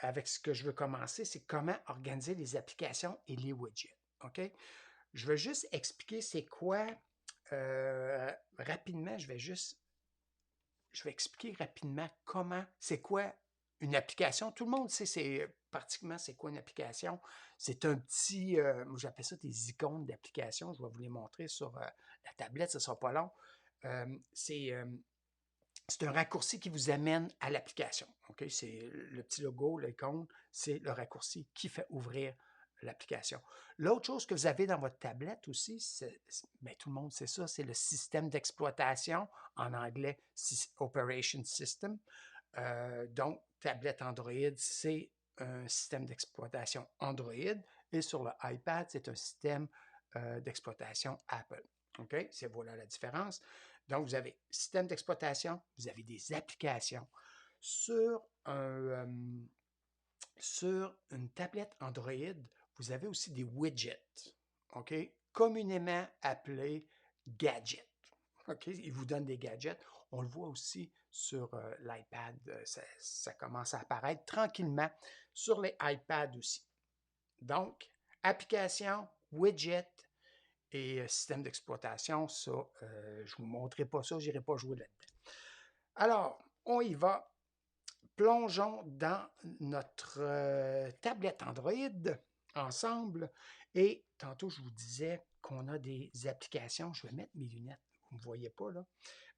avec ce que je veux commencer, c'est comment organiser les applications et les widgets. OK? Je vais juste expliquer c'est quoi, rapidement, je vais expliquer rapidement comment, c'est quoi une application. Tout le monde sait pratiquement c'est quoi une application. C'est un petit, moi j'appelle ça des icônes d'application. Je vais vous les montrer sur la tablette, ce ne sera pas long. Euh, c'est euh, c'est un raccourci qui vous amène à l'application. Okay? C'est le petit logo, l'icône, c'est le raccourci qui fait ouvrir l'application. L'autre chose que vous avez dans votre tablette aussi, bien, tout le monde sait ça, c'est le système d'exploitation, en anglais Operation System. Donc, tablette Android, c'est un système d'exploitation Android et sur le iPad, c'est un système d'exploitation Apple. OK? C'est voilà la différence. Donc, vous avez système d'exploitation, vous avez des applications. Sur, sur une tablette Android, vous avez aussi des widgets, OK? Communément appelés gadgets. OK? Ils vous donnent des gadgets. On le voit aussi sur l'iPad. Ça commence à apparaître tranquillement sur les iPads aussi. Donc, application, widget, et système d'exploitation, ça, je ne vous montrerai pas ça, je n'irai pas jouer là-dedans. Alors, on y va. Plongeons dans notre tablette Android ensemble. Et tantôt, je vous disais qu'on a des applications. Je vais mettre mes lunettes. Vous ne me voyez pas, là,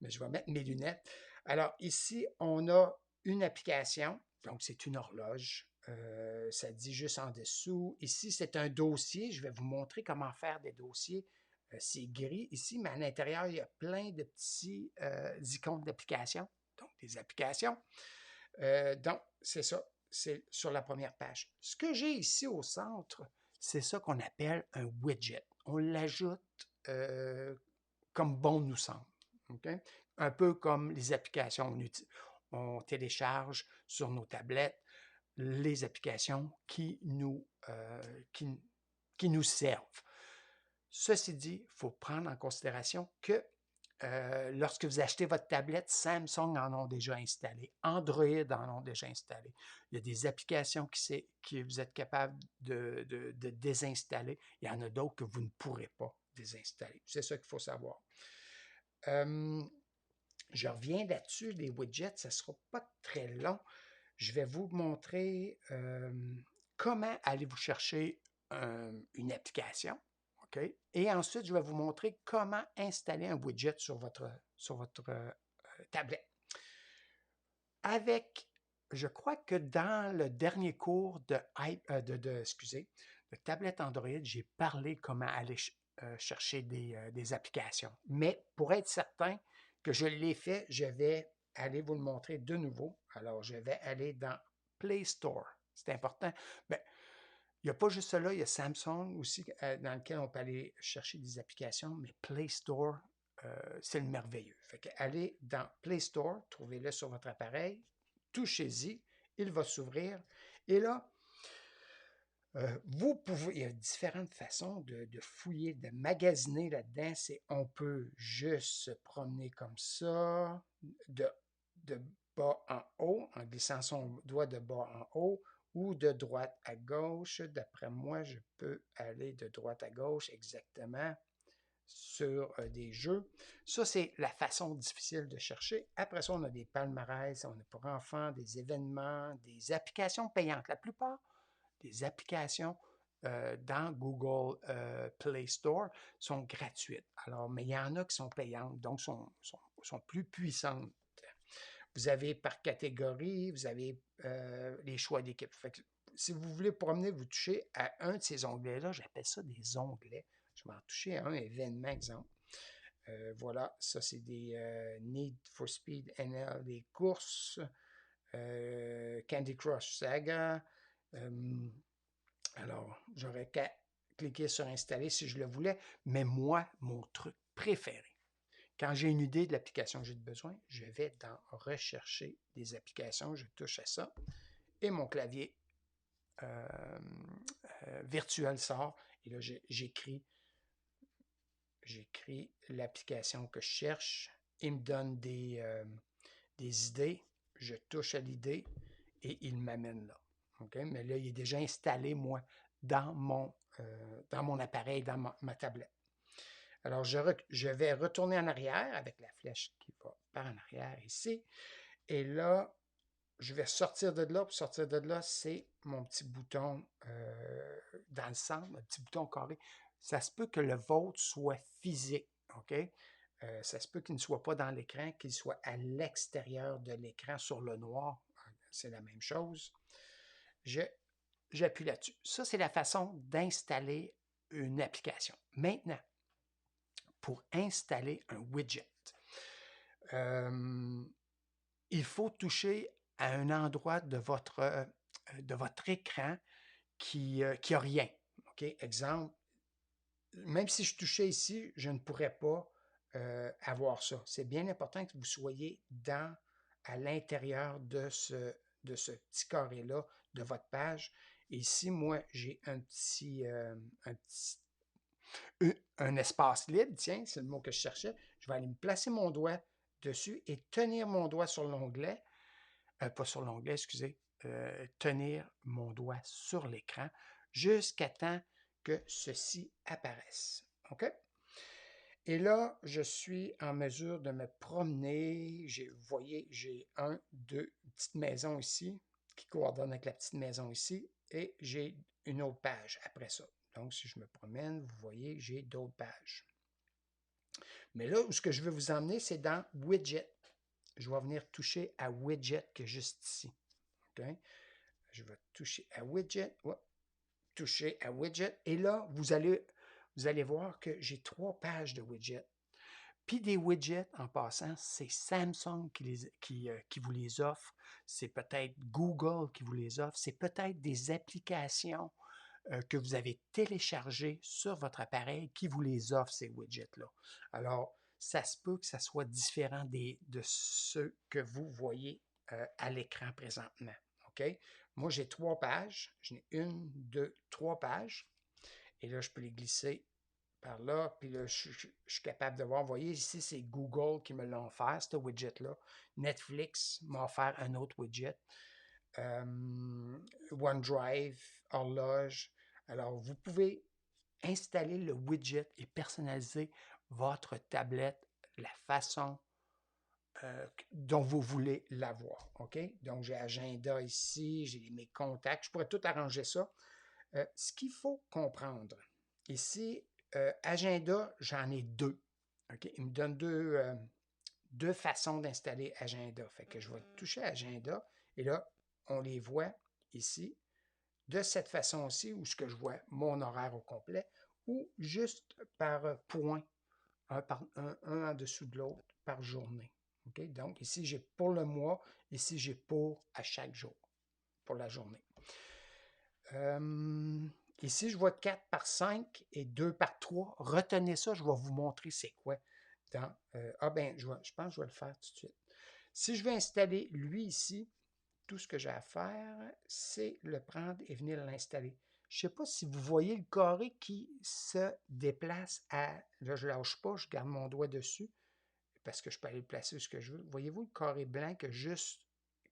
mais je vais mettre mes lunettes. Alors, ici, on a une application. Donc, c'est une horloge. Ça dit juste en dessous. Ici, c'est un dossier. Je vais vous montrer comment faire des dossiers. C'est gris ici, mais à l'intérieur, il y a plein de petits icônes d'applications. Donc, des applications. Donc, c'est ça. C'est sur la première page. Ce que j'ai ici au centre, c'est ça qu'on appelle un widget. On l'ajoute comme bon nous semble. Okay? Un peu comme les applications. On télécharge sur nos tablettes les applications qui nous servent. Ceci dit, il faut prendre en considération que lorsque vous achetez votre tablette, Samsung en ont déjà installé, Android en ont déjà installé. Il y a des applications que vous êtes capable de désinstaller. Il y en a d'autres que vous ne pourrez pas désinstaller. C'est ça qu'il faut savoir. Je reviens là-dessus, les widgets, ça ne sera pas très long. Je vais vous montrer comment aller vous chercher une application. Okay? Et ensuite, je vais vous montrer comment installer un widget sur votre tablette. Je crois que dans le dernier cours de tablette Android, j'ai parlé comment aller chercher des applications. Mais pour être certain que je l'ai fait, je vais aller vous le montrer de nouveau. Alors, je vais aller dans Play Store. C'est important. Bien, il n'y a pas juste cela, il y a Samsung aussi dans lequel on peut aller chercher des applications, mais Play Store, c'est le merveilleux. Fait que allez dans Play Store, trouvez-le sur votre appareil, touchez-y, il va s'ouvrir. Et là, vous pouvez, il y a différentes façons de fouiller, de magasiner là-dedans. On peut juste se promener comme ça, de bas en haut, en glissant son doigt de bas en haut, ou de droite à gauche. D'après moi, je peux aller de droite à gauche exactement sur des jeux. Ça, c'est la façon difficile de chercher. Après ça, on a des palmarès, on a pour enfants, des événements, des applications payantes. La plupart des applications dans Google Play Store sont gratuites. Alors, mais il y en a qui sont payantes, donc sont plus puissantes. Vous avez par catégorie, vous avez les choix d'équipe. Si vous voulez promener, vous touchez à un de ces onglets-là, j'appelle ça des onglets. Je vais en toucher à un événement, exemple. Voilà, ça c'est des Need for Speed NL, des courses, Candy Crush Saga. Alors, j'aurais qu'à cliquer sur installer si je le voulais, mais moi, mon truc préféré, quand j'ai une idée de l'application que j'ai besoin, je vais dans rechercher des applications, je touche à ça et mon clavier virtuel sort et là j'écris l'application que je cherche, il me donne des idées, je touche à l'idée et il m'amène là. Okay? Mais là, il est déjà installé, moi, dans mon appareil, dans ma tablette. Alors, je vais retourner en arrière avec la flèche qui va par en arrière ici. Et là, je vais sortir de là. Pour sortir de là, c'est mon petit bouton dans le centre, un petit bouton carré. Ça se peut que le vôtre soit physique, OK? Ça se peut qu'il ne soit pas dans l'écran, qu'il soit à l'extérieur de l'écran sur le noir. C'est la même chose. J'appuie là-dessus. Ça, c'est la façon d'installer une application. Maintenant, pour installer un widget, il faut toucher à un endroit de votre écran qui n'a rien. Okay? Exemple, même si je touchais ici, je ne pourrais pas avoir ça. C'est bien important que vous soyez à l'intérieur de ce petit carré-là de votre page. Et ici, moi, j'ai un espace libre, tiens, c'est le mot que je cherchais. Je vais aller me placer mon doigt dessus et tenir mon doigt sur l'onglet, pas sur l'onglet, excusez, tenir mon doigt sur l'écran jusqu'à temps que ceci apparaisse. OK? Et là, je suis en mesure de me promener. Vous voyez, j'ai deux petites maisons ici qui coordonnent avec la petite maison ici et j'ai une autre page après ça. Donc, si je me promène, vous voyez, j'ai d'autres pages. Mais là, où ce que je veux vous emmener, c'est dans Widget. Je vais venir toucher à Widget qui est juste ici. Okay? Je vais toucher à Widget. Toucher à Widget. Et là, vous allez voir que j'ai 3 pages de widgets. Puis des widgets, en passant, c'est Samsung qui vous les offre. C'est peut-être Google qui vous les offre. C'est peut-être des applications que vous avez téléchargées sur votre appareil qui vous les offrent, ces widgets-là. Alors, ça se peut que ça soit différent de ceux que vous voyez à l'écran présentement. OK? Moi, j'ai 3 pages. J'en ai 1, 2, 3 pages. Et là, je peux les glisser par là. Puis là, je suis capable de voir. Vous voyez, ici, c'est Google qui me l'a offert, ce widget-là. Netflix m'a offert un autre widget. OneDrive, Horloge. Alors, vous pouvez installer le widget et personnaliser votre tablette la façon dont vous voulez l'avoir. OK? Donc, j'ai agenda ici, j'ai mes contacts. Je pourrais tout arranger ça. Ce qu'il faut comprendre, ici, agenda, j'en ai 2. Okay? Il me donne deux façons d'installer agenda. Fait que je vais toucher agenda et là, on les voit ici de cette façon-ci où ce que je vois mon horaire au complet ou juste par point, un en dessous de l'autre par journée. Okay? Donc, ici, j'ai pour le mois, ici, j'ai pour à chaque jour, pour la journée. Ici, je vois 4 par 5 et 2 par 3. Retenez ça, je vais vous montrer c'est quoi. Je pense que je vais le faire tout de suite. Si je vais installer lui ici, tout ce que j'ai à faire, c'est le prendre et venir l'installer. Je ne sais pas si vous voyez le carré qui se déplace à... Là, je ne lâche pas, je garde mon doigt dessus parce que je peux aller le placer où ce que je veux. Voyez-vous le carré blanc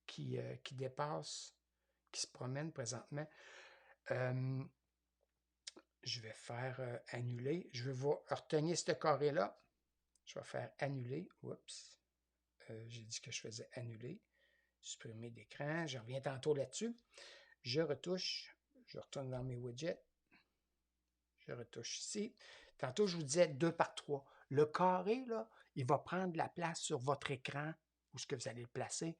qui dépasse, qui se promène présentement? Je vais faire annuler. Je vais vous retenir ce carré-là. Je vais faire annuler. Oups. J'ai dit que je faisais annuler. Supprimer d'écran. Je reviens tantôt là-dessus. Je retouche. Je retourne dans mes widgets. Je retouche ici. Tantôt, je vous disais 2 par 3. Le carré, là, il va prendre la place sur votre écran où est-ce que vous allez le placer.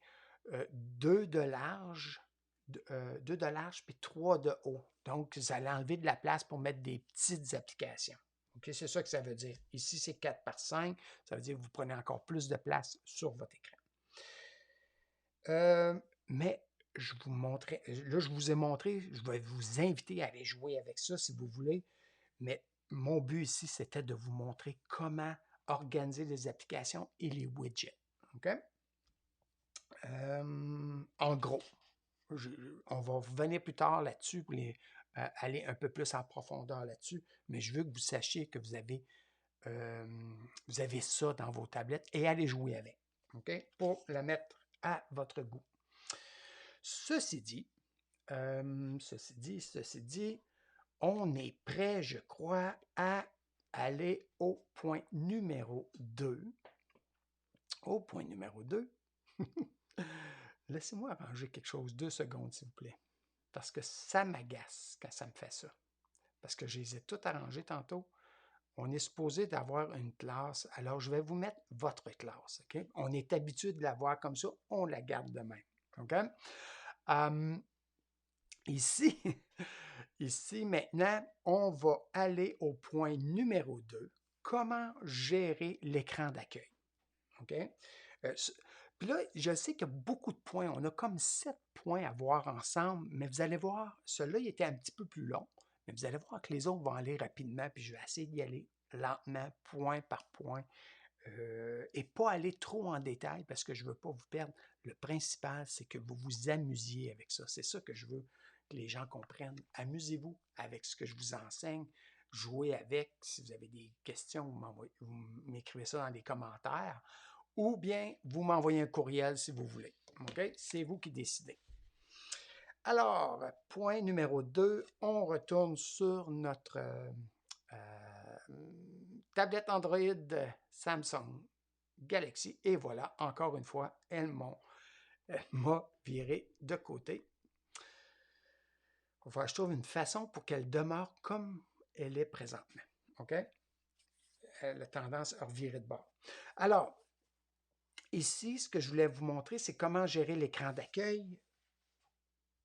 2 de large, 2 de large puis 3 de haut. Donc, vous allez enlever de la place pour mettre des petites applications. Okay? C'est ça que ça veut dire. Ici, c'est 4 par 5. Ça veut dire que vous prenez encore plus de place sur votre écran. Mais je vous montrais, là, je vous ai montré, je vais vous inviter à aller jouer avec ça si vous voulez. Mais mon but ici, c'était de vous montrer comment organiser les applications et les widgets. OK? En gros, on va revenir plus tard là-dessus pour aller un peu plus en profondeur là-dessus, mais je veux que vous sachiez que vous avez ça dans vos tablettes et allez jouer avec, OK? Pour la mettre à votre goût. ceci dit, on est prêt, je crois, à aller au point numéro 2. Au point numéro 2, laissez-moi arranger quelque chose 2 secondes, s'il vous plaît, parce que ça m'agace quand ça me fait ça. Parce que je les ai tout arrangés tantôt. On est supposé d'avoir une classe, alors je vais vous mettre votre classe. OK? On est habitué de la voir comme ça, on la garde de même. OK? Ici, ici, maintenant, on va aller au point numéro 2. Comment gérer l'écran d'accueil? OK? Puis là, je sais qu'il y a beaucoup de points. On a comme 7 points à voir ensemble, mais vous allez voir, celui-là, il était un petit peu plus long, mais vous allez voir que les autres vont aller rapidement, puis je vais essayer d'y aller lentement, point par point, et pas aller trop en détail parce que je ne veux pas vous perdre. Le principal, c'est que vous vous amusiez avec ça. C'est ça que je veux que les gens comprennent. Amusez-vous avec ce que je vous enseigne. Jouez avec. Si vous avez des questions, vous m'écrivez ça dans les commentaires ou bien vous m'envoyez un courriel si vous voulez. OK? C'est vous qui décidez. Alors, point numéro 2, on retourne sur notre tablette Android Samsung Galaxy. Et voilà, encore une fois, elle m'a viré de côté. Il va falloir que je trouve une façon pour qu'elle demeure comme elle est présentement. OK? Elle a tendance à revirer de bord. Alors, ici, ce que je voulais vous montrer, c'est comment gérer l'écran d'accueil.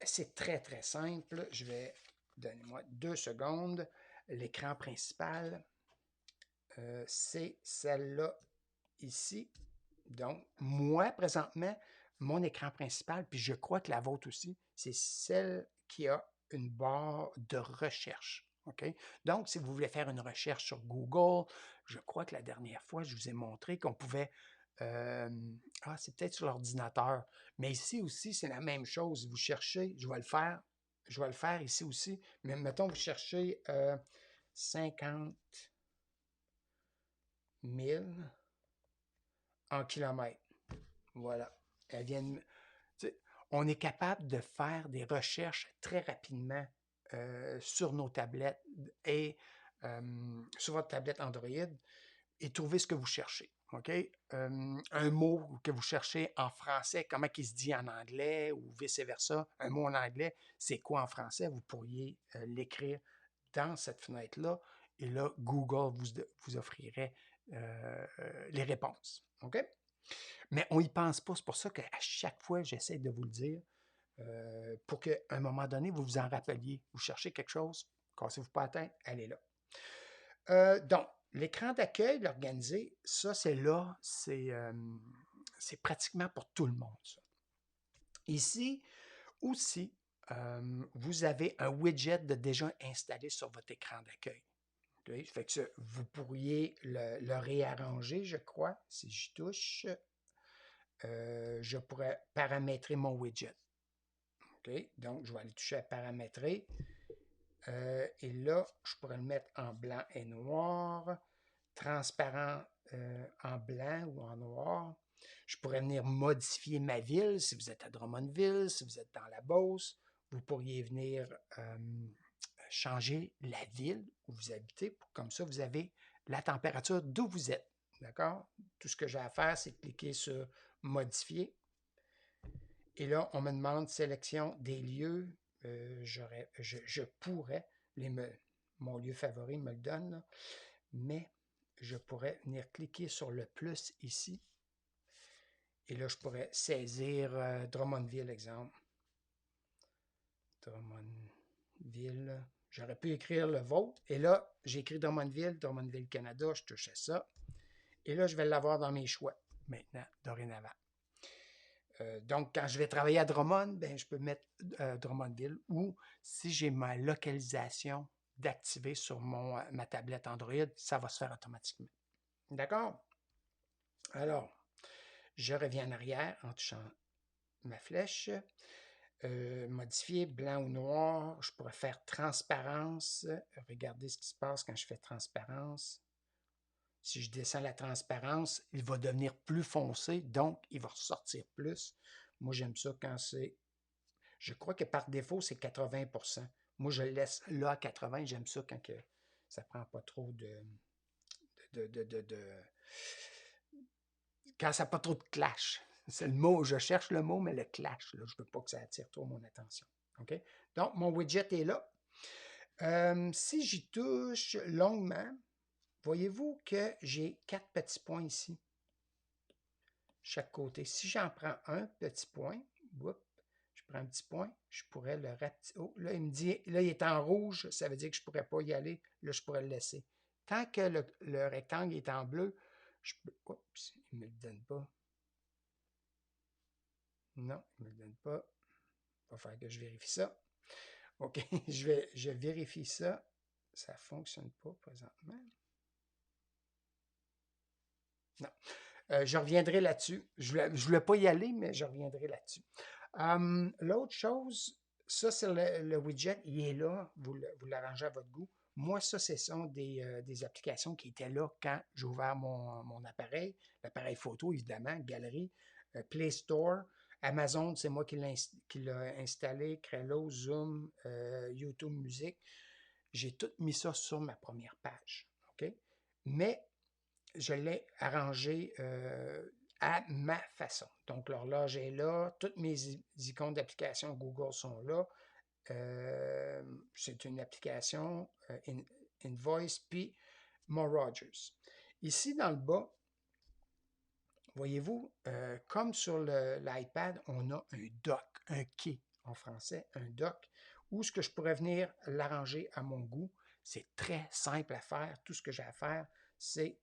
C'est très, très simple. Je vais, donnez-moi 2 secondes. L'écran principal, c'est celle-là ici. Donc, moi, présentement, mon écran principal, puis je crois que la vôtre aussi, c'est celle qui a une barre de recherche. OK? Donc, si vous voulez faire une recherche sur Google, je crois que la dernière fois, je vous ai montré qu'on pouvait... c'est peut-être sur l'ordinateur, mais ici aussi, c'est la même chose. Vous cherchez, je vais le faire ici aussi, mais mettons, vous cherchez 50 000 en kilomètres. Voilà. Elle vient de, on est capable de faire des recherches très rapidement sur nos tablettes et sur votre tablette Android et trouver ce que vous cherchez. OK? Un mot que vous cherchez en français, comment il se dit en anglais ou vice-versa. Un mot en anglais, c'est quoi en français? Vous pourriez l'écrire dans cette fenêtre-là et là, Google vous offrirait les réponses. OK? Mais on n'y pense pas. C'est pour ça qu'à chaque fois, j'essaie de vous le dire pour qu'à un moment donné, vous vous en rappeliez. Vous cherchez quelque chose, cassez-vous pas la tête, elle est là. Donc, l'écran d'accueil, l'organiser, ça, c'est là, c'est pratiquement pour tout le monde, ça. Ici, aussi, vous avez un widget de déjà installé sur votre écran d'accueil. Okay? Fait que vous pourriez le réarranger, je crois, si j'y touche. Je pourrais paramétrer mon widget. Okay? Donc, je vais aller toucher à paramétrer. Et là, je pourrais le mettre en blanc et noir, transparent en blanc ou en noir. Je pourrais venir modifier ma ville. Si vous êtes à Drummondville, si vous êtes dans la Beauce, vous pourriez venir changer la ville où vous habitez. Comme ça, vous avez la température d'où vous êtes. D'accord? Tout ce que j'ai à faire, c'est cliquer sur modifier. Et là, on me demande sélection des lieux. Je pourrais, mon lieu favori me le donne, là, mais je pourrais venir cliquer sur le plus ici. Et là, je pourrais saisir Drummondville, exemple. Drummondville. J'aurais pu écrire le vôtre. Et là, j'ai écrit Drummondville, Drummondville, Canada. Je touche à ça. Et là, je vais l'avoir dans mes choix maintenant, dorénavant. Donc, quand je vais travailler à Drummond, ben, je peux mettre Drummondville ou si j'ai ma localisation d'activer sur ma tablette Android, ça va se faire automatiquement. D'accord? Alors, je reviens en arrière en touchant ma flèche. Modifier blanc ou noir. Je pourrais faire transparence. Regardez ce qui se passe quand je fais transparence. Si je descends la transparence, il va devenir plus foncé, donc il va ressortir plus. Moi, j'aime ça quand c'est Je crois que par défaut, c'est 80%. Moi, je le laisse là à 80. J'aime ça quand ça ne prend pas trop quand ça n'a pas trop de clash. C'est le mot, je cherche le mot, mais le clash, là, je ne veux pas que ça attire trop mon attention. OK? Donc, mon widget est là. Si j'y touche longuement, voyez-vous que j'ai 4 petits points ici, chaque côté. Si j'en prends un petit point, je prends un petit point, je pourrais le rapetisser. Oh, là, il me dit, là, il est en rouge, ça veut dire que je ne pourrais pas y aller. Là, je pourrais le laisser. Tant que le rectangle est en bleu, je peux. Oups, il ne me le donne pas. Non, il ne me le donne pas. Il va falloir que je vérifie ça. OK, je vérifie ça. Ça ne fonctionne pas présentement. Non. Je reviendrai là-dessus. Je ne voulais pas y aller, mais je reviendrai là-dessus. L'autre chose, ça, c'est le widget. Il est là. Vous l'arrangez à votre goût. Moi, ça, ce sont des applications qui étaient là quand j'ai ouvert mon appareil. L'appareil photo, évidemment, galerie, Play Store. Amazon, c'est moi qui l'ai installé. Crello, Zoom, YouTube Music. J'ai tout mis ça sur ma première page. OK? Mais je l'ai arrangé à ma façon. Donc, l'horloge est là. Toutes mes icônes d'application Google sont là. C'est une application Invoice, puis More Rogers. Ici, dans le bas, voyez-vous, comme sur l'iPad, on a un dock, un quai en français, un dock, où ce que je pourrais venir l'arranger à mon goût. C'est très simple à faire. Tout ce que j'ai à faire, c'est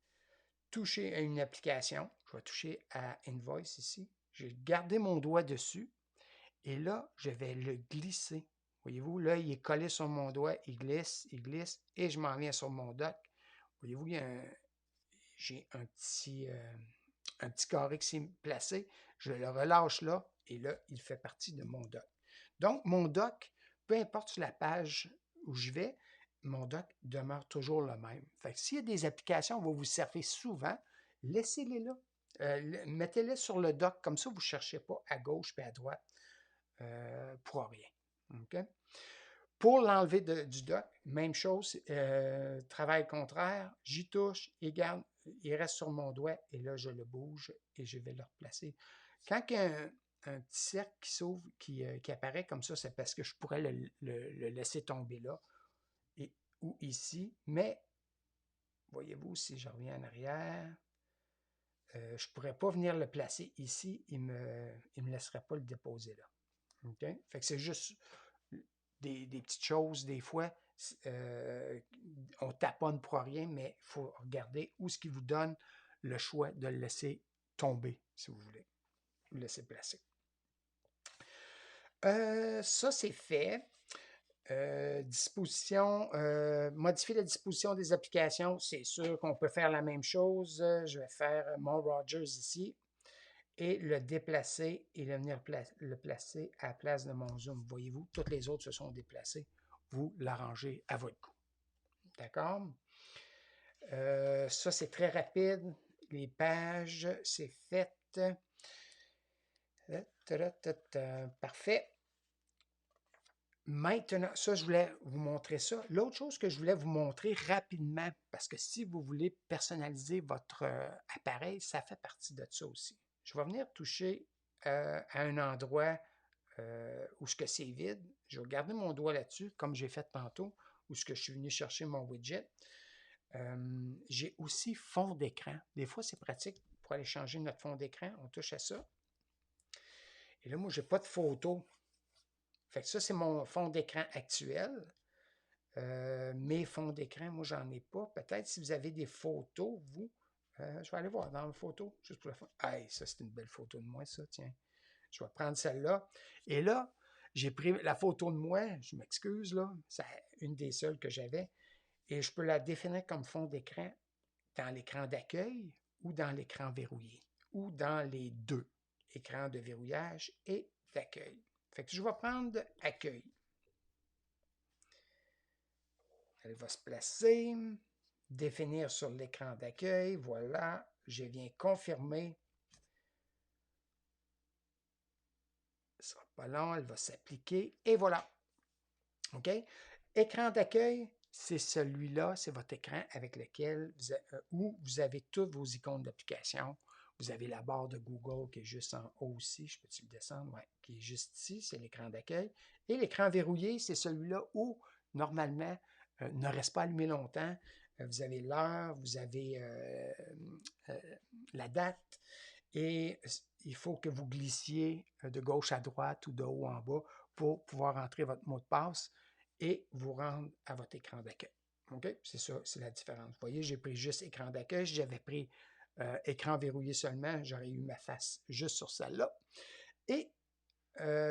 toucher à une application. Je vais toucher à Invoice ici. Je vais garder mon doigt dessus et là, je vais le glisser. Voyez-vous, là, il est collé sur mon doigt, il glisse et je m'en viens sur mon dock. Voyez-vous, j'ai un petit carré qui s'est placé. Je le relâche là et là, il fait partie de mon dock. Donc, mon dock, peu importe sur la page où je vais, mon dock demeure toujours le même. Fait que s'il y a des applications où vous vous servez souvent, laissez-les là. Mettez-les sur le dock, comme ça, vous ne cherchez pas à gauche et à droite pour rien. Okay? Pour l'enlever du dock, même chose, travail contraire, j'y touche, il reste sur mon doigt et là, je le bouge et je vais le replacer. Quand il y a un petit cercle qui s'ouvre, qui apparaît comme ça, c'est parce que je pourrais le laisser tomber là ou ici, mais voyez-vous, si je reviens en arrière, je ne pourrais pas venir le placer ici, il ne me laisserait pas le déposer là. Okay? Fait que c'est juste des petites choses, des fois, on taponne pour rien, mais il faut regarder où ce qui vous donne le choix de le laisser tomber, si vous voulez, le laisser placer. Ça, c'est fait. Modifier la disposition des applications, c'est sûr qu'on peut faire la même chose. Je vais faire More Rogers ici et le déplacer et venir le placer à la place de mon zoom. Voyez-vous, toutes les autres se sont déplacées. Vous l'arrangez à votre goût. D'accord? Ça, c'est très rapide. Les pages, c'est fait. Parfait. Maintenant, ça, je voulais vous montrer ça. L'autre chose que je voulais vous montrer rapidement, parce que si vous voulez personnaliser votre appareil, ça fait partie de ça aussi. Je vais venir toucher à un endroit où ce que c'est vide. Je vais garder mon doigt là-dessus, comme j'ai fait tantôt, où ce que je suis venu chercher mon widget. J'ai aussi fond d'écran. Des fois, c'est pratique pour aller changer notre fond d'écran. On touche à ça. Et là, moi, je n'ai pas de photo. Fait que ça, c'est mon fond d'écran actuel. Mes fonds d'écran, moi, j'en ai pas. Peut-être si vous avez des photos, vous, je vais aller voir dans les photos, juste pour la fin. Hey, ça, c'est une belle photo de moi, ça, tiens. Je vais prendre celle-là. Et là, j'ai pris la photo de moi, je m'excuse, là, c'est une des seules que j'avais, et je peux la définir comme fond d'écran dans l'écran d'accueil ou dans l'écran verrouillé, ou dans les deux, écran de verrouillage et d'accueil. Fait que je vais prendre accueil. Elle va se placer, définir sur l'écran d'accueil, voilà, je viens confirmer. Ce ne sera pas long, elle va s'appliquer et voilà. OK? Écran d'accueil, c'est celui-là, c'est votre écran avec lequel où vous avez toutes vos icônes d'application. Vous avez la barre de Google qui est juste en haut aussi. Je peux-tu le descendre? Oui, qui est juste ici, c'est l'écran d'accueil. Et l'écran verrouillé, c'est celui-là où, normalement, ne reste pas allumé longtemps. Vous avez l'heure, vous avez la date, et il faut que vous glissiez de gauche à droite ou de haut en bas pour pouvoir entrer votre mot de passe et vous rendre à votre écran d'accueil. OK? C'est ça, c'est la différence. Vous voyez, j'ai pris juste écran d'accueil. Si j'avais pris écran verrouillé seulement, j'aurais eu ma face juste sur celle-là. Et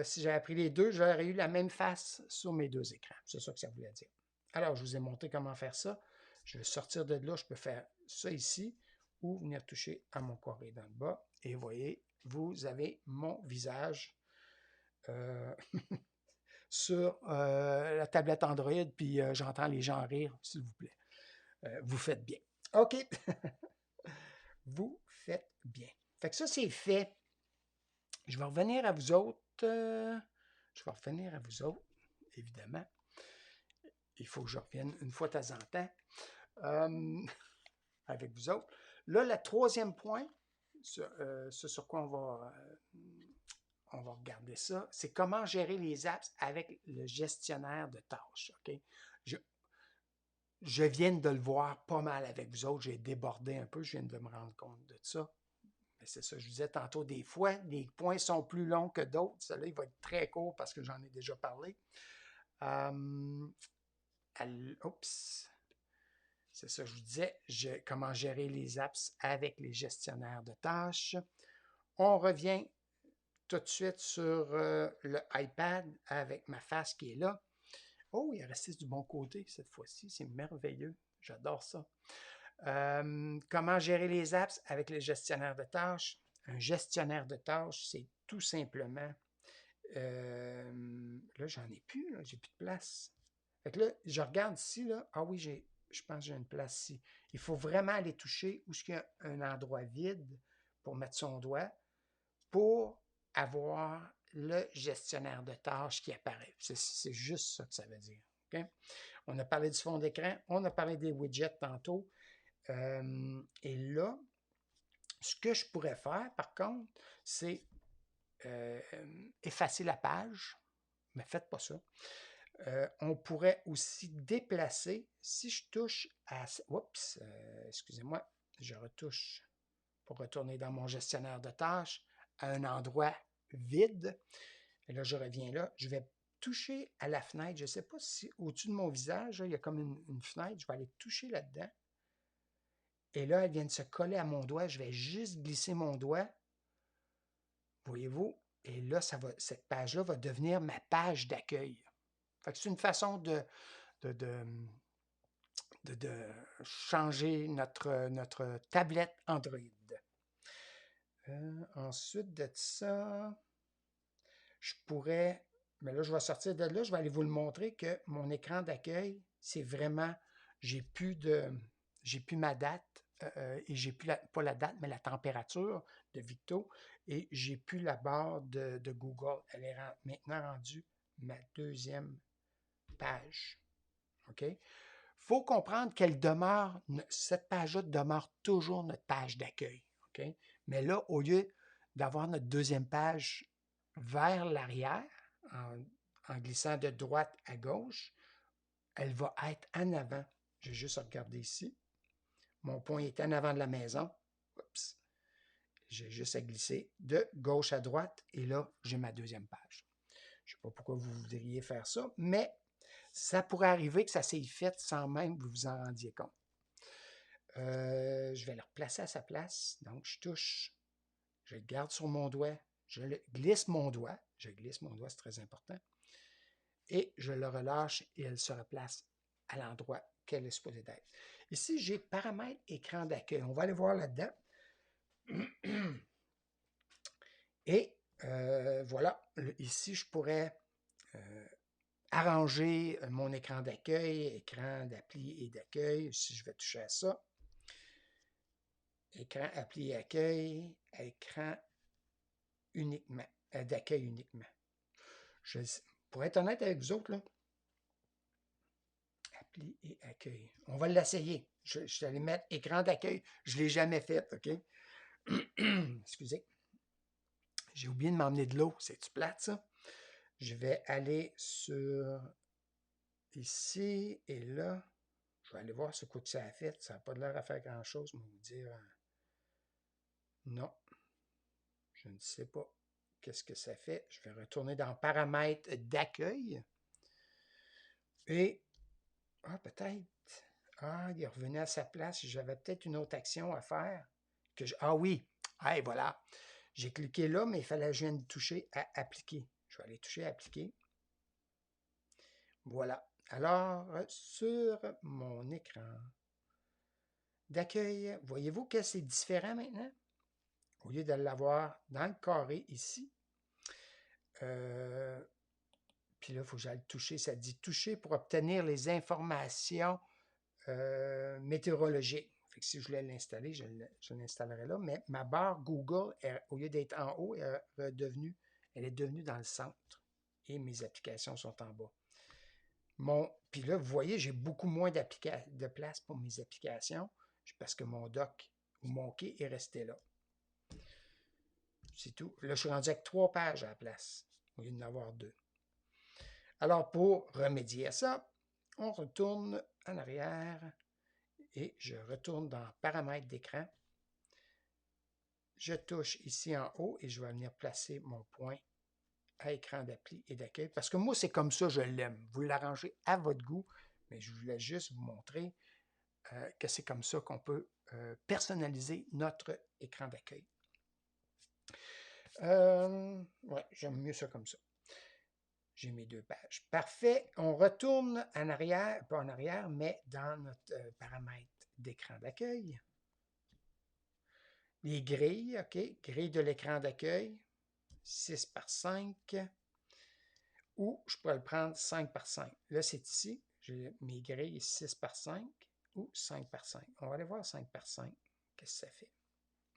si j'avais pris les deux, j'aurais eu la même face sur mes deux écrans. C'est ça que ça voulait dire. Alors, je vous ai montré comment faire ça. Je vais sortir de là. Je peux faire ça ici ou venir toucher à mon carré dans le bas. Et vous voyez, vous avez mon visage sur la tablette Android, puis j'entends les gens rire, s'il vous plaît. Vous faites bien. OK. Vous faites bien. Fait que ça, c'est fait. Je vais revenir à vous autres. Évidemment. Il faut que je revienne une fois de temps en temps avec vous autres. Là, le troisième point, ce sur quoi on va regarder ça, c'est comment gérer les apps avec le gestionnaire de tâches. OK? Je viens de le voir pas mal avec vous autres. J'ai débordé un peu. Je viens de me rendre compte de ça. Mais c'est ça, je vous disais tantôt, des fois, les points sont plus longs que d'autres. Celui-là, il va être très court parce que j'en ai déjà parlé. Oups. C'est ça, je vous disais, comment gérer les apps avec les gestionnaires de tâches. On revient tout de suite sur le iPad avec ma face qui est là. Oh, il est resté du bon côté cette fois-ci. C'est merveilleux. J'adore ça. Comment gérer les apps avec les gestionnaires de tâches? Un gestionnaire de tâches, c'est tout simplement... là, j'en ai plus. J'ai plus de place. Fait que là, je regarde ici. Là. Ah oui, je pense que j'ai une place ici. Il faut vraiment aller toucher où il y a un endroit vide pour mettre son doigt pour avoir le gestionnaire de tâches qui apparaît. C'est juste ça que ça veut dire. Okay? On a parlé du fond d'écran, on a parlé des widgets tantôt. Et là, ce que je pourrais faire, par contre, c'est effacer la page, mais faites pas ça. On pourrait aussi déplacer, si je touche à... Oups, excusez-moi, je retouche pour retourner dans mon gestionnaire de tâches à un endroit vide. Et là, je reviens là. Je vais toucher à la fenêtre. Je ne sais pas si au-dessus de mon visage, là, il y a comme une fenêtre. Je vais aller toucher là-dedans. Et là, elle vient de se coller à mon doigt. Je vais juste glisser mon doigt. Voyez-vous? Et là, cette page-là va devenir ma page d'accueil. C'est une façon de changer notre tablette Android. Ensuite de ça, je pourrais, mais là, je vais sortir de là, je vais aller vous le montrer que mon écran d'accueil, c'est vraiment, j'ai plus ma date, et j'ai plus pas la date, mais la température de Victo, et j'ai plus la barre de Google. Elle est maintenant rendue ma deuxième page. OK? Il faut comprendre qu'elle demeure, cette page-là demeure toujours notre page d'accueil. OK? Mais là, au lieu d'avoir notre deuxième page vers l'arrière, en glissant de droite à gauche, elle va être en avant. J'ai juste à regarder ici. Mon point est en avant de la maison. Oups. J'ai juste à glisser de gauche à droite et là, j'ai ma deuxième page. Je ne sais pas pourquoi vous voudriez faire ça, mais ça pourrait arriver que ça s'est fait sans même que vous vous en rendiez compte. Je vais le replacer à sa place. Donc, je touche, je le garde sur mon doigt, je glisse mon doigt, c'est très important, et je le relâche et elle se replace à l'endroit qu'elle est supposée d'être. Ici, j'ai paramètres écran d'accueil. On va aller voir là-dedans. Et voilà, ici, je pourrais arranger mon écran d'accueil, écran d'appli et d'accueil, si je vais toucher à ça. Écran appli et accueil, écran uniquement, d'accueil uniquement. Pour être honnête avec vous autres, là, appli et accueil. On va l'essayer. Je suis allé mettre écran d'accueil. Je ne l'ai jamais fait, OK? Excusez. J'ai oublié de m'emmener de l'eau. C'est-tu plate, ça? Je vais aller sur ici et là. Je vais aller voir ce coup que ça a fait. Ça n'a pas l'air à faire grand-chose, mais vous dire. Non. Je ne sais pas qu'est-ce que ça fait. Je vais retourner dans paramètres d'accueil. Et. Ah, peut-être. Ah, il est revenu à sa place. J'avais peut-être une autre action à faire. Ah oui. Ah, et voilà. J'ai cliqué là, mais il fallait que je vienne toucher à appliquer. Je vais aller toucher à appliquer. Voilà. Alors, sur mon écran d'accueil, voyez-vous que c'est différent maintenant? Au lieu de l'avoir dans le carré ici, puis là, il faut que j'aille toucher. Ça dit toucher pour obtenir les informations météorologiques. Fait que si je voulais l'installer, je l'installerai là. Mais ma barre Google, au lieu d'être en haut, elle est devenue dans le centre. Et mes applications sont en bas. Puis là, vous voyez, j'ai beaucoup moins de place pour mes applications parce que mon dock ou mon quai est resté là. C'est tout. Là, je suis rendu avec 3 pages à la place, au lieu d'en avoir 2. Alors, pour remédier à ça, on retourne en arrière et je retourne dans paramètres d'écran. Je touche ici en haut et je vais venir placer mon point à écran d'appli et d'accueil. Parce que moi, c'est comme ça, je l'aime. Vous l'arrangez à votre goût, mais je voulais juste vous montrer que c'est comme ça qu'on peut personnaliser notre écran d'accueil. Ouais, j'aime mieux ça comme ça. J'ai mes 2 pages. Parfait. On retourne en arrière, pas en arrière, mais dans notre paramètre d'écran d'accueil. Les grilles, OK. Grille de l'écran d'accueil, 6 par 5. Ou je pourrais le prendre 5 par 5. Là, c'est ici. J'ai mes grilles 6 par 5 ou 5 par 5. On va aller voir 5 par 5. Qu'est-ce que ça fait?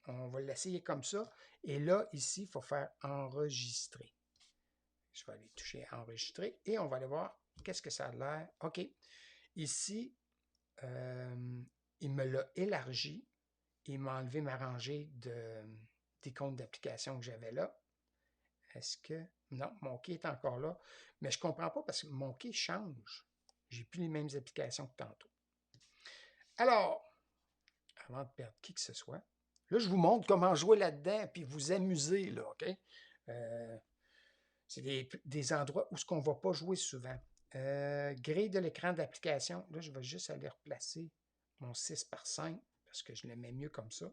On va l'essayer comme ça. Et là, ici, il faut faire enregistrer. Je vais aller toucher enregistrer et on va aller voir qu'est-ce que ça a l'air. OK. Ici, il me l'a élargi. Il m'a enlevé ma rangée d'icônes d'application que j'avais là. Est-ce que... Non, mon quai est encore là. Mais je ne comprends pas parce que mon quai change. Je n'ai plus les mêmes applications que tantôt. Alors, avant de perdre qui que ce soit, là, je vous montre comment jouer là-dedans puis vous amuser, là, OK? C'est des endroits où on ne va pas jouer souvent. Grille de l'écran d'application. Là, je vais juste aller replacer mon 6 par 5 parce que je l'aimais mieux comme ça.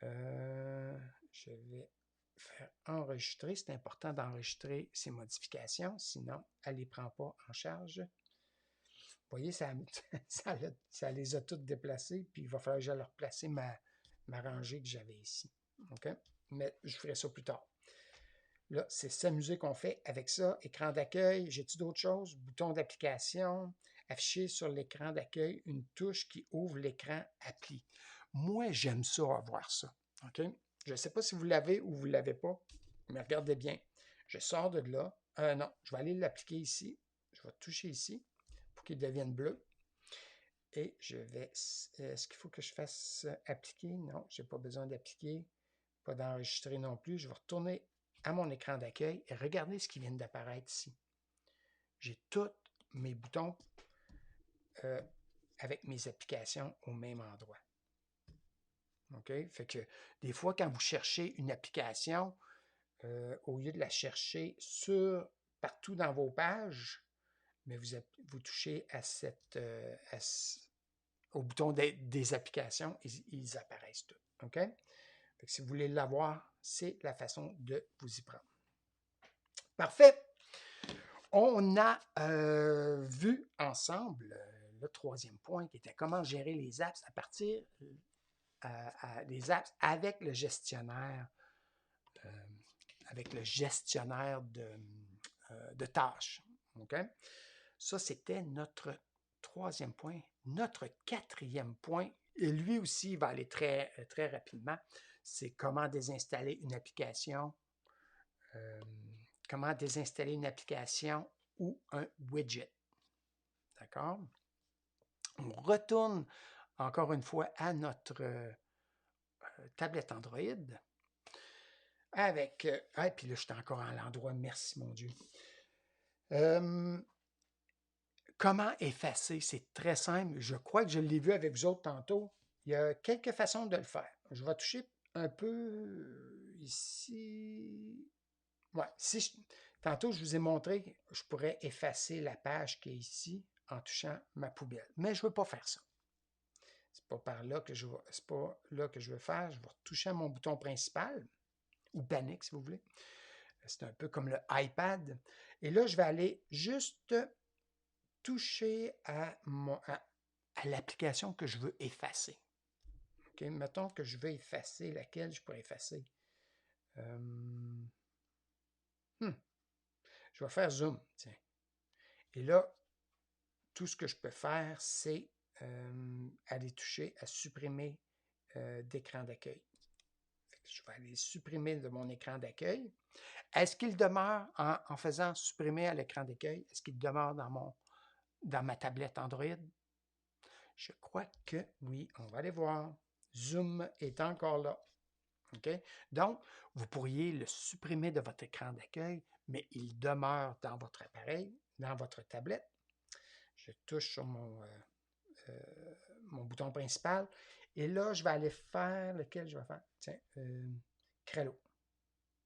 Je vais faire enregistrer. C'est important d'enregistrer ces modifications, sinon elle ne les prend pas en charge. Vous voyez, ça les a toutes déplacées, puis il va falloir que j'aille replacer ma rangée que j'avais ici. OK? Mais je ferai ça plus tard. Là, c'est s'amuser qu'on fait avec ça. Écran d'accueil, j'ai-tu d'autres choses? Bouton d'application, afficher sur l'écran d'accueil une touche qui ouvre l'écran appli. Moi, j'aime ça, avoir ça. OK? Je ne sais pas si vous l'avez ou vous ne l'avez pas, mais regardez bien. Je sors de là. Non, je vais aller l'appliquer ici. Je vais toucher ici pour qu'il devienne bleu. Et je vais... Est-ce qu'il faut que je fasse appliquer? Non, je n'ai pas besoin d'appliquer. Pas d'enregistrer non plus. Je vais retourner à mon écran d'accueil et regardez ce qui vient d'apparaître ici. J'ai tous mes boutons avec mes applications au même endroit. OK? Fait que des fois, quand vous cherchez une application, au lieu de la chercher partout dans vos pages, mais vous touchez au bouton des applications, ils apparaissent tous. OK? Fait que si vous voulez l'avoir, c'est la façon de vous y prendre. Parfait! On a vu ensemble le 3e point qui était comment gérer les apps à partir des apps avec le gestionnaire de tâches. Okay? Ça, c'était notre 3e point. Notre 4e point, et lui aussi, il va aller très, très rapidement, c'est comment désinstaller une application comment désinstaller une application ou un widget. D'accord? On retourne encore une fois à notre tablette Android avec... ah, puis là, je suis encore à l'endroit, merci mon Dieu. Comment effacer? C'est très simple. Je crois que je l'ai vu avec vous autres tantôt. Il y a quelques façons de le faire. Je vais toucher un peu ici. Ouais, tantôt, je vous ai montré que je pourrais effacer la page qui est ici en touchant ma poubelle. Mais je ne veux pas faire ça. C'est pas par là que c'est pas là que je veux faire. Je vais toucher à mon bouton principal, ou panique si vous voulez. C'est un peu comme le iPad. Et là, je vais aller juste toucher à l'application que je veux effacer. Okay? Mettons que je veux effacer laquelle je pourrais effacer. Je vais faire zoom. Tiens. Et là, tout ce que je peux faire, c'est aller toucher à supprimer d'écran d'accueil. Je vais aller supprimer de mon écran d'accueil. Est-ce qu'il demeure, en faisant supprimer à l'écran d'accueil, est-ce qu'il demeure dans ma tablette Android? Je crois que oui. On va aller voir. Zoom est encore là. Okay? Donc, vous pourriez le supprimer de votre écran d'accueil, mais il demeure dans votre appareil, dans votre tablette. Je touche sur mon bouton principal. Et là, je vais aller faire, lequel je vais faire? Tiens, Crello.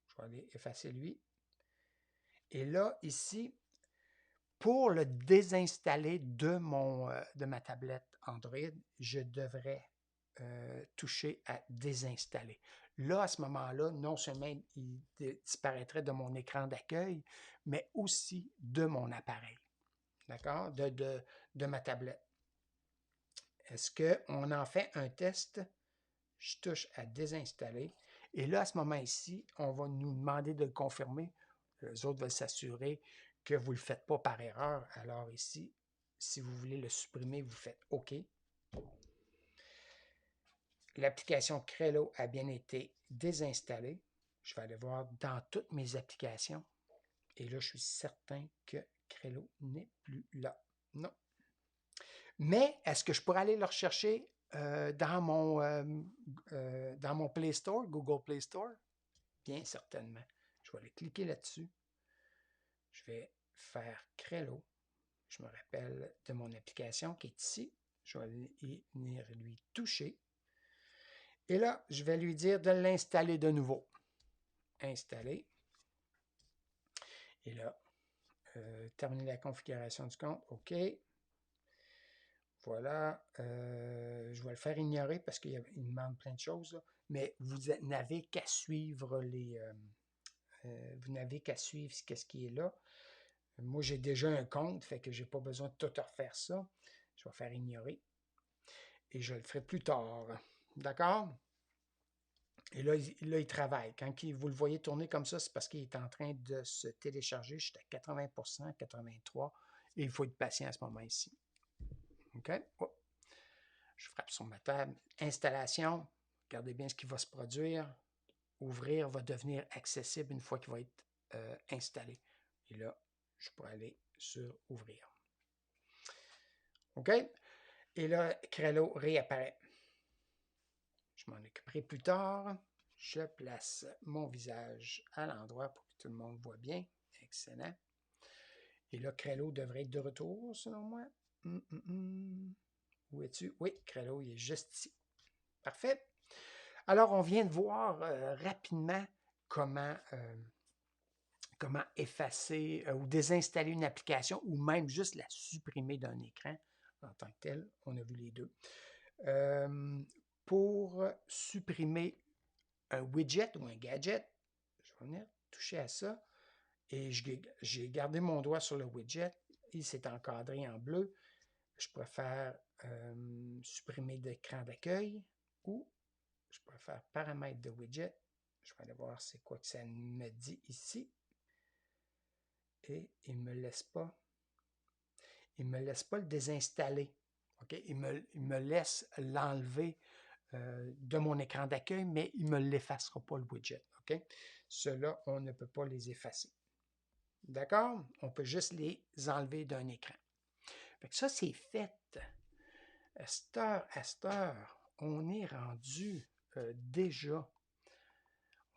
Je vais aller effacer lui. Et là, ici, pour le désinstaller de ma tablette Android, je devrais toucher à désinstaller. Là, à ce moment-là, non seulement il disparaîtrait de mon écran d'accueil, mais aussi de mon appareil. D'accord? De ma tablette. Est-ce qu'on en fait un test? Je touche à désinstaller. Et là, à ce moment-ci, on va nous demander de le confirmer. Les autres veulent s'assurer que vous ne le faites pas par erreur. Alors ici, si vous voulez le supprimer, vous faites OK. L'application Crello a bien été désinstallée. Je vais aller voir dans toutes mes applications. Et là, je suis certain que Crello n'est plus là. Non. Mais est-ce que je pourrais aller le rechercher dans mon Play Store, Google Play Store? Bien certainement. Je vais aller cliquer là-dessus. Je vais faire Crello. Je me rappelle de mon application qui est ici. Je vais venir lui toucher. Et là, je vais lui dire de l'installer de nouveau. Installer. Et là, terminer la configuration du compte. OK. Voilà. Je vais le faire ignorer parce qu'il demande plein de choses. Là. Mais vous n'avez qu'à suivre vous n'avez qu'à suivre ce qui est là. Moi, j'ai déjà un compte, fait que je n'ai pas besoin de tout refaire ça. Je vais faire ignorer. Et je le ferai plus tard. D'accord? Et là, il travaille. Quand vous le voyez tourner comme ça, c'est parce qu'il est en train de se télécharger. Je suis à 80%, 83%. Et il faut être patient à ce moment-ci. OK? Oh. Je frappe sur ma table. Installation. Regardez bien ce qui va se produire. Ouvrir va devenir accessible une fois qu'il va être installé. Et là, je pourrais aller sur Ouvrir. OK? Et là, Crello réapparaît. Je m'en occuperai plus tard. Je place mon visage à l'endroit pour que tout le monde voit bien. Excellent. Et là, Crello devrait être de retour, selon moi. Où es-tu? Oui, Crello, il est juste ici. Parfait. Alors, on vient de voir rapidement comment effacer ou désinstaller une application ou même juste la supprimer d'un écran en tant que tel. On a vu les deux. Pour supprimer un widget ou un gadget, je vais venir toucher à ça et j'ai gardé mon doigt sur le widget. Il s'est encadré en bleu. Je préfère supprimer d'écran d'accueil ou je préfère paramètres de widget. Je vais aller voir c'est quoi que ça me dit ici. Et il ne me laisse pas le désinstaller. Okay? Il me laisse l'enlever de mon écran d'accueil, mais il ne me l'effacera pas le widget. Okay? Ceux-là, on ne peut pas les effacer. D'accord? On peut juste les enlever d'un écran. Fait que ça, c'est fait. À cette heure, on est rendu déjà.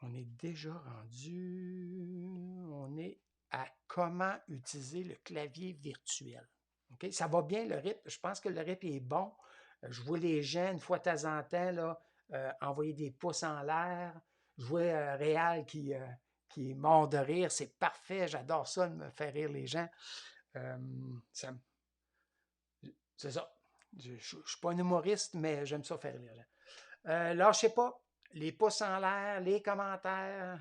On est déjà rendu. On est à comment utiliser le clavier virtuel. Okay? Ça va bien le rythme. Je pense que le rythme est bon. Je vois les gens, une fois de temps en temps, là, envoyer des pouces en l'air. Je vois Réal qui est mort de rire. C'est parfait. J'adore ça, de me faire rire les gens. Euh, ça c'est ça. Je ne suis pas un humoriste, mais j'aime ça faire rire les gens. Lâchez pas. Les pouces en l'air, les commentaires.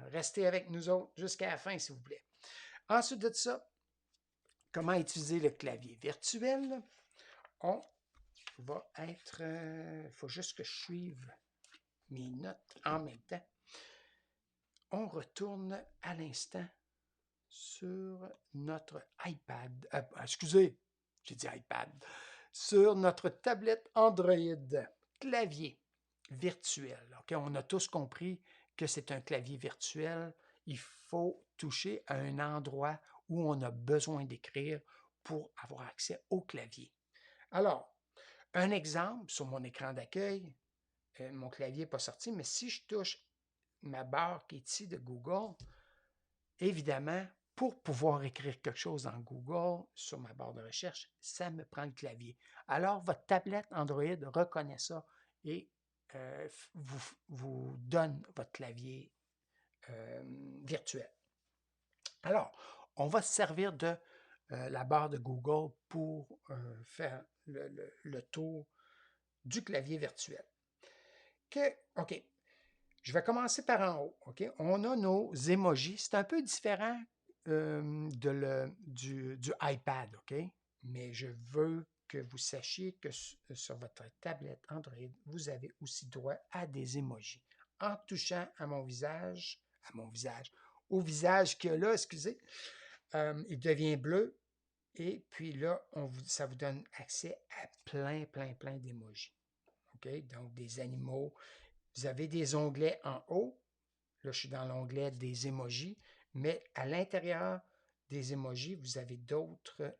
Restez avec nous autres jusqu'à la fin, s'il vous plaît. Ensuite de ça, comment utiliser le clavier virtuel? On va être... Il faut juste que je suive mes notes en même temps. On retourne à l'instant sur notre iPad. Excusez, j'ai dit iPad. Sur notre tablette Android. Clavier virtuel. Okay? On a tous compris que c'est un clavier virtuel. Il faut toucher à un endroit où on a besoin d'écrire pour avoir accès au clavier. Alors, un exemple sur mon écran d'accueil, mon clavier n'est pas sorti, mais si je touche ma barre qui est ici de Google, évidemment, pour pouvoir écrire quelque chose dans Google sur ma barre de recherche, ça me prend le clavier. Alors, votre tablette Android reconnaît ça et vous donne votre clavier virtuel. Alors, on va se servir de la barre de Google pour faire le tour du clavier virtuel. OK, je vais commencer par en haut. Okay? On a nos emojis. C'est un peu différent du iPad, OK? Mais je veux que vous sachiez que sur votre tablette Android, vous avez aussi droit à des emojis. En touchant à mon visage, au visage qu'il y a là, excusez, il devient bleu et puis là, ça vous donne accès à plein d'émojis. Okay? Donc, des animaux. Vous avez des onglets en haut. Là, je suis dans l'onglet des emojis, mais à l'intérieur des emojis, vous avez d'autres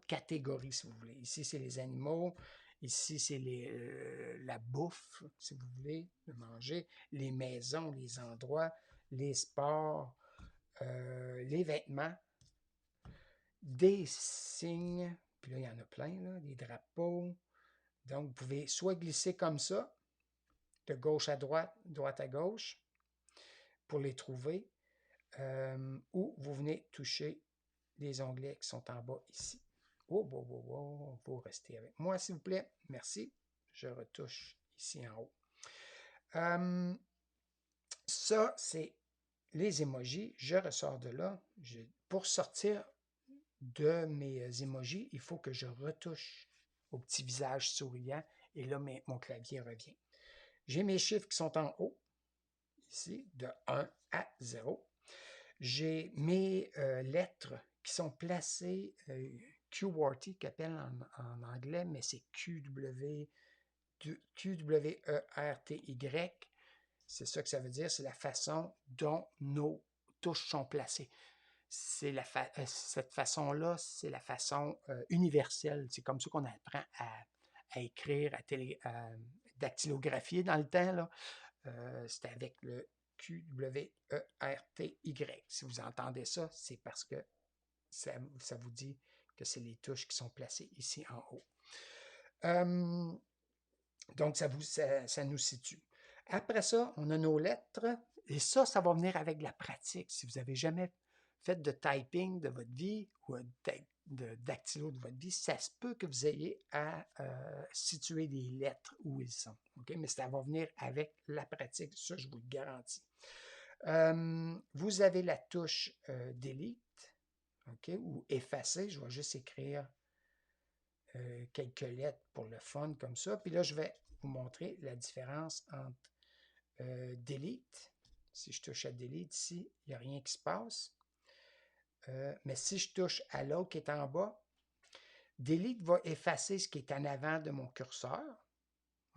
catégories, si vous voulez. Ici, c'est les animaux. Ici, c'est la bouffe, si vous voulez, de manger. Les maisons, les endroits, les sports, les vêtements, des signes. Puis là, il y en a plein, là, des drapeaux. Donc, vous pouvez soit glisser comme ça, de gauche à droite, droite à gauche, pour les trouver, ou vous venez toucher les onglets qui sont en bas ici. Vous restez avec moi, s'il vous plaît. Merci. Je retouche ici en haut. Ça, c'est les emojis. Je ressors de là. Pour sortir de mes emojis, il faut que je retouche au petit visage souriant et là, mon clavier revient. J'ai mes chiffres qui sont en haut, ici, de 1 à 0. J'ai mes lettres qui sont placées, QWERTY, qu'appelle en anglais, mais c'est QWERTY. C'est ça que ça veut dire, c'est la façon dont nos touches sont placées. Cette façon-là, c'est la façon universelle. C'est comme ça qu'on apprend à écrire, à dactylographier dans le temps. Là. C'était avec le QWERTY. Si vous entendez ça, c'est parce que ça vous dit que c'est les touches qui sont placées ici en haut. Donc, ça nous situe. Après ça, on a nos lettres. Et ça va venir avec la pratique. Si vous n'avez jamais fait de typing de votre vie ou de dactylo de votre vie, ça se peut que vous ayez à situer des lettres où ils sont. Okay? Mais ça va venir avec la pratique, ça je vous le garantis. Vous avez la touche Delete, okay? Ou effacer. Je vais juste écrire quelques lettres pour le fun comme ça. Puis là, je vais vous montrer la différence entre Delete. Si je touche à Delete ici, il n'y a rien qui se passe. Mais si je touche à l'autre qui est en bas, Delete va effacer ce qui est en avant de mon curseur.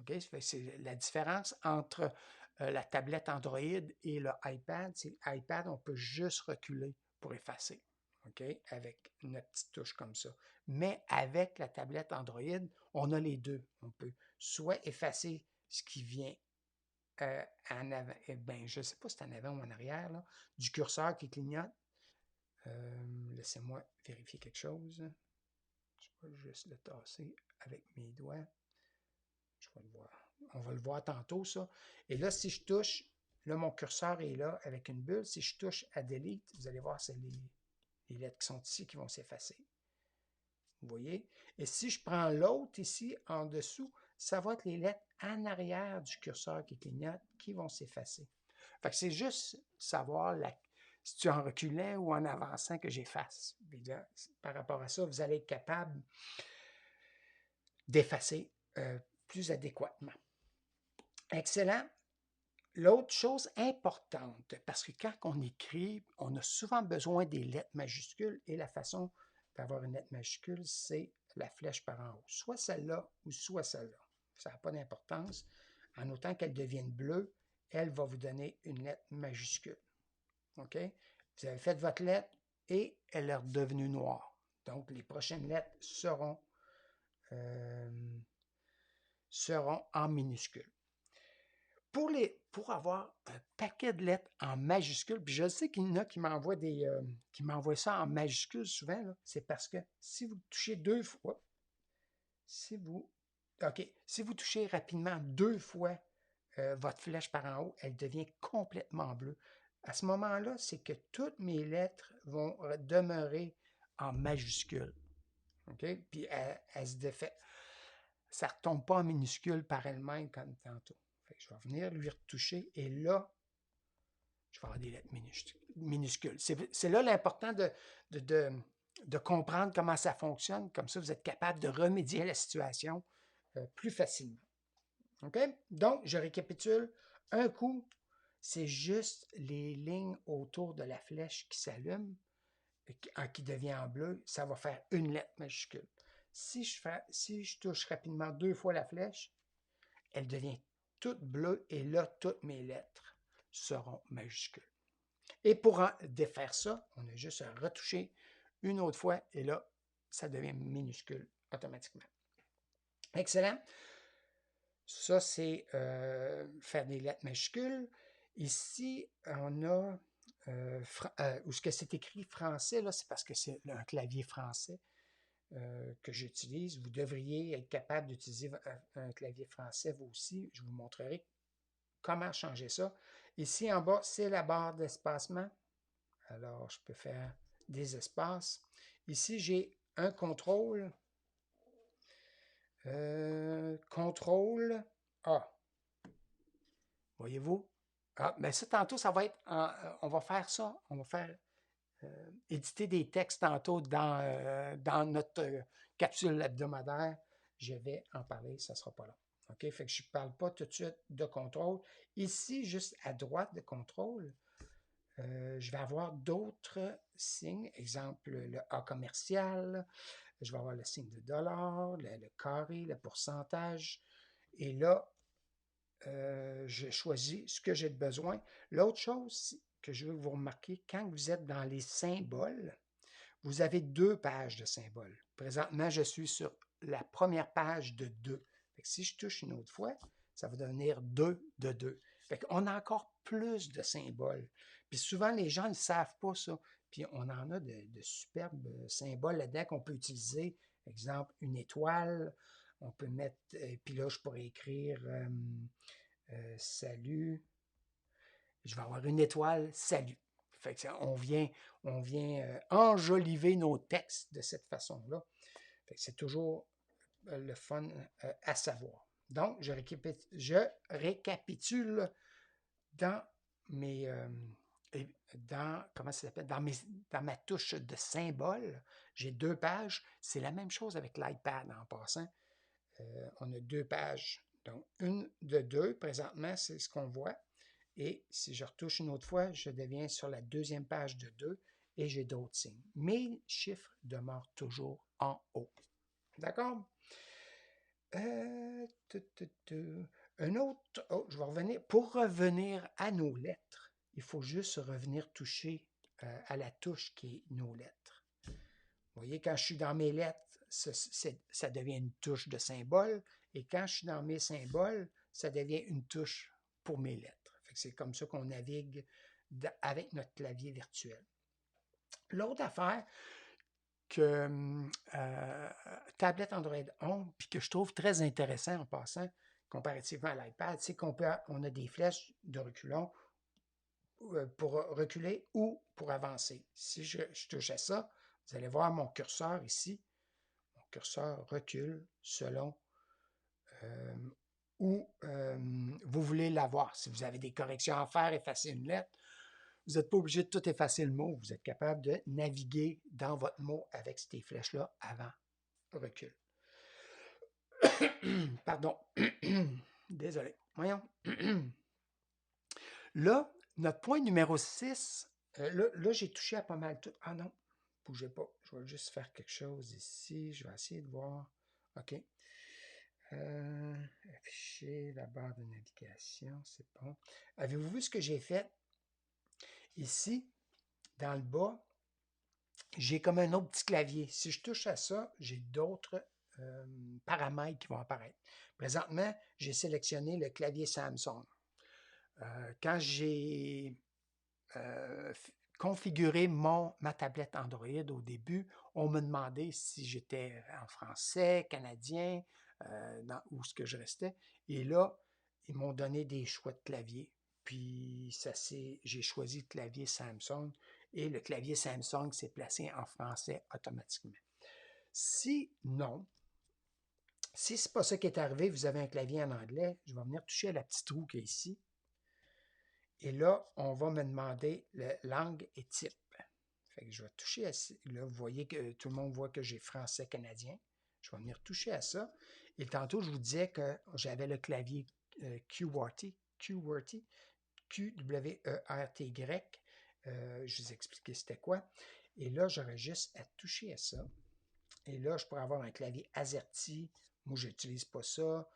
Okay? C'est la différence entre la tablette Android et le iPad, c'est l'iPad, on peut juste reculer pour effacer, OK, avec une petite touche comme ça. Mais avec la tablette Android, on a les deux. On peut soit effacer ce qui vient en avant, je ne sais pas si c'est en avant ou en arrière, là, du curseur qui clignote. Laissez-moi vérifier quelque chose. Je vais juste le tasser avec mes doigts. Je vais le voir. On va le voir tantôt, ça. Et là, si je touche, là, mon curseur est là avec une bulle. Si je touche à Delete, vous allez voir, c'est les lettres qui sont ici qui vont s'effacer. Vous voyez? Et si je prends l'autre ici, en dessous, ça va être les lettres en arrière du curseur qui clignote qui vont s'effacer. Fait que c'est juste savoir si tu en reculant ou en avançant que j'efface. Par rapport à ça, vous allez être capable d'effacer plus adéquatement. Excellent. L'autre chose importante, parce que quand on écrit, on a souvent besoin des lettres majuscules et la façon d'avoir une lettre majuscule, c'est la flèche par en haut. Soit celle-là ou soit celle-là. Ça n'a pas d'importance. En autant qu'elle devienne bleue, elle va vous donner une lettre majuscule. OK? Vous avez fait votre lettre et elle est redevenue noire. Donc, les prochaines lettres seront en minuscules. Pour avoir un paquet de lettres en majuscules, puis je sais qu'il y en a qui m'envoient ça en majuscules souvent, c'est parce que si vous touchez deux fois, si vous touchez rapidement deux fois votre flèche par en haut, elle devient complètement bleue. À ce moment-là, c'est que toutes mes lettres vont demeurer en majuscules. OK? Puis elle se défait. Ça ne retombe pas en minuscules par elle-même comme tantôt. Fait que je vais venir lui retoucher et là, je vais avoir des lettres minuscules. C'est là l'important de comprendre comment ça fonctionne. Comme ça, vous êtes capable de remédier à la situation plus facilement. OK? Donc, je récapitule. Un coup, c'est juste les lignes autour de la flèche qui s'allument, qui devient en bleu. Ça va faire une lettre majuscule. Si je touche rapidement deux fois la flèche, elle devient toute bleue et là, toutes mes lettres seront majuscules. Et pour défaire ça, on a juste à retoucher une autre fois et là, ça devient minuscule automatiquement. Excellent. Ça, c'est faire des lettres majuscules. Ici, on a où ce que c'est écrit français, là, c'est parce que c'est un clavier français que j'utilise. Vous devriez être capable d'utiliser un clavier français, vous aussi. Je vous montrerai comment changer ça. Ici, en bas, c'est la barre d'espacement. Alors, je peux faire des espaces. Ici, j'ai un contrôle. Contrôle A. Voyez-vous? Ah, mais ça, tantôt, ça va être... on va faire ça. On va faire éditer des textes tantôt dans notre capsule hebdomadaire. Je vais en parler, ça ne sera pas là. OK? Fait que je ne parle pas tout de suite de contrôle. Ici, juste à droite de contrôle, je vais avoir d'autres signes. Exemple, le A commercial. Je vais avoir le signe de dollar, le carré, le pourcentage. Et là, je choisis ce que j'ai besoin. L'autre chose que je veux que vous remarquiez, quand vous êtes dans les symboles, vous avez deux pages de symboles. Présentement, je suis sur la première page de 2. Si je touche une autre fois, ça va devenir 2 de 2. On a encore plus de symboles. Puis souvent, les gens ne savent pas ça. Puis on en a de superbes symboles là-dedans qu'on peut utiliser. Exemple, une étoile. On peut mettre, puis là, je pourrais écrire salut. Je vais avoir une étoile, salut. Fait que on vient enjoliver nos textes de cette façon-là. C'est toujours le fun à savoir. Donc, je récapitule dans mes comment ça s'appelle? Dans ma touche de symbole. J'ai deux pages. C'est la même chose avec l'iPad en passant. On a deux pages. Donc, une de deux, présentement, c'est ce qu'on voit. Et si je retouche une autre fois, je deviens sur la deuxième page de 2 et j'ai d'autres signes. Mes chiffres demeurent toujours en haut. D'accord? Un autre, oh, je vais revenir. Pour revenir à nos lettres, il faut juste revenir toucher à la touche qui est nos lettres. Vous voyez, quand je suis dans mes lettres, ça devient une touche de symbole. Et quand je suis dans mes symboles, ça devient une touche pour mes lettres. C'est comme ça qu'on navigue avec notre clavier virtuel. L'autre affaire que tablette Android Home, puis que je trouve très intéressant en passant, comparativement à l'iPad, c'est qu'on a des flèches de reculons pour reculer ou pour avancer. Si je touche à ça, vous allez voir mon curseur ici. Mon curseur recule selon où vous voulez l'avoir. Si vous avez des corrections à faire, effacer une lettre, vous n'êtes pas obligé de tout effacer le mot. Vous êtes capable de naviguer dans votre mot avec ces flèches-là avant recul. Pardon. Désolé. Voyons. Là, notre point numéro 6, là j'ai touché à pas mal tout. Ah non, bougez pas. Je vais juste faire quelque chose ici. Je vais essayer de voir. OK. Afficher la barre de navigation, c'est bon. Avez-vous vu ce que j'ai fait? Ici, dans le bas, j'ai comme un autre petit clavier. Si je touche à ça, j'ai d'autres paramètres qui vont apparaître. Présentement, j'ai sélectionné le clavier Samsung. Quand j'ai configuré ma tablette Android au début, on me demandait si j'étais en français, canadien, où est-ce que je restais. Et là, ils m'ont donné des choix de clavier. Puis j'ai choisi le clavier Samsung et le clavier Samsung s'est placé en français automatiquement. Sinon, si ce n'est pas ça qui est arrivé, vous avez un clavier en anglais, je vais venir toucher à la petite roue qui est ici. Et là, on va me demander la langue et type. Fait que je vais toucher à ça. Là, vous voyez que tout le monde voit que j'ai français-canadien. Je vais venir toucher à ça. Et tantôt, je vous disais que j'avais le clavier QWERTY, Q-W-E-R-T-Y. Je vous ai expliqué c'était quoi. Et là, j'aurais juste à toucher à ça. Et là, je pourrais avoir un clavier AZERTY. Moi, je n'utilise pas ça.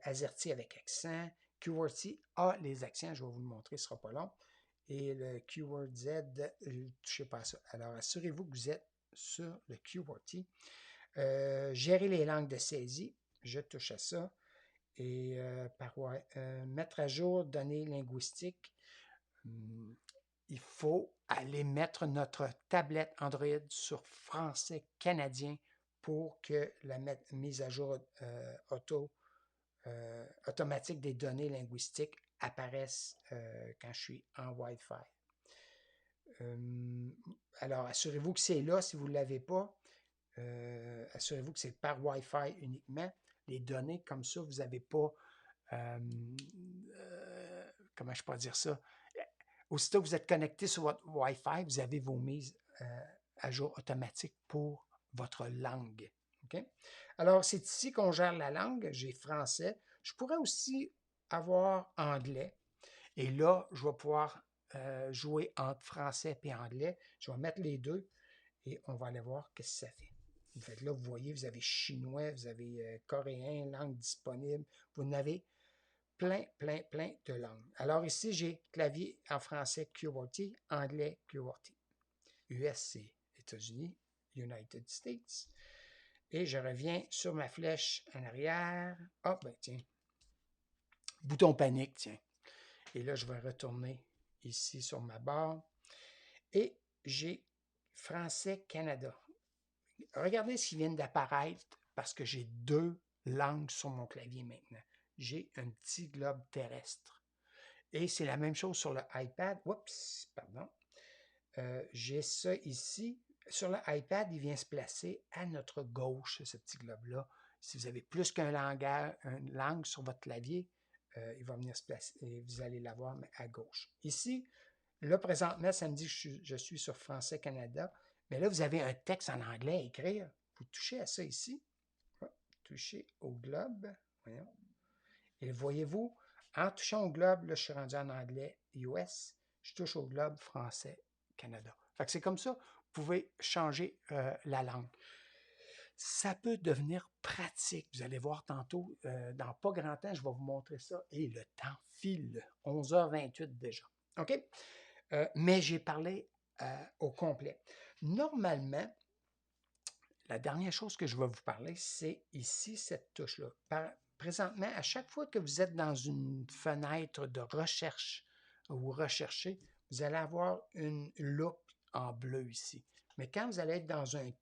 AZERTY avec accent. QWERTY a les accents. Je vais vous le montrer, ce ne sera pas long. Et le QWERTY Z, ne touchez pas à ça. Alors, assurez-vous que vous êtes sur le QWERTY. Gérer les langues de saisie. Je touche à ça. Et mettre à jour données linguistiques. Il faut aller mettre notre tablette Android sur français canadien pour que la mise à jour automatique des données linguistiques apparaisse quand je suis en Wi-Fi. Alors, assurez-vous que c'est là. Si vous ne l'avez pas, assurez-vous que c'est par Wi-Fi uniquement. Les données comme ça, vous n'avez pas... comment je peux dire ça? Aussitôt que vous êtes connecté sur votre Wi-Fi, vous avez vos mises à jour automatiques pour votre langue. Okay? Alors, c'est ici qu'on gère la langue. J'ai français. Je pourrais aussi avoir anglais. Et là, je vais pouvoir jouer entre français et anglais. Je vais mettre les deux et on va aller voir ce que ça fait. Fait que là, vous voyez, vous avez chinois, vous avez coréen, langue disponible. Vous en avez plein de langues. Alors ici, j'ai clavier en français QWERTY, anglais QWERTY. US, c'est États-Unis, United States. Et je reviens sur ma flèche en arrière. Ah, ben tiens. Bouton panique, tiens. Et là, je vais retourner ici sur ma barre. Et j'ai français Canada. Regardez ce qui vient d'apparaître parce que j'ai deux langues sur mon clavier maintenant. J'ai un petit globe terrestre. Et c'est la même chose sur le iPad. Oups, pardon. J'ai ça ici. Sur le iPad, il vient se placer à notre gauche, ce petit globe-là. Si vous avez plus qu'une langue sur votre clavier, il va venir se placer et vous allez l'avoir à gauche. Ici, là, présentement, ça me dit que je suis sur Français Canada. Mais là, vous avez un texte en anglais à écrire. Vous touchez à ça ici. Touchez au globe. Voyons. Et voyez-vous, en touchant au globe, là, je suis rendu en anglais US. Je touche au globe français Canada. Fait que c'est comme ça, vous pouvez changer la langue. ça peut devenir pratique. Vous allez voir tantôt, dans pas grand temps, je vais vous montrer ça. Et le temps file, 11h28 déjà. OK? Mais j'ai parlé au complet. Normalement, la dernière chose que je vais vous parler, c'est ici, cette touche-là. Présentement, à chaque fois que vous êtes dans une fenêtre de recherche ou rechercher, vous allez avoir une loupe en bleu ici. Mais quand vous allez être dans un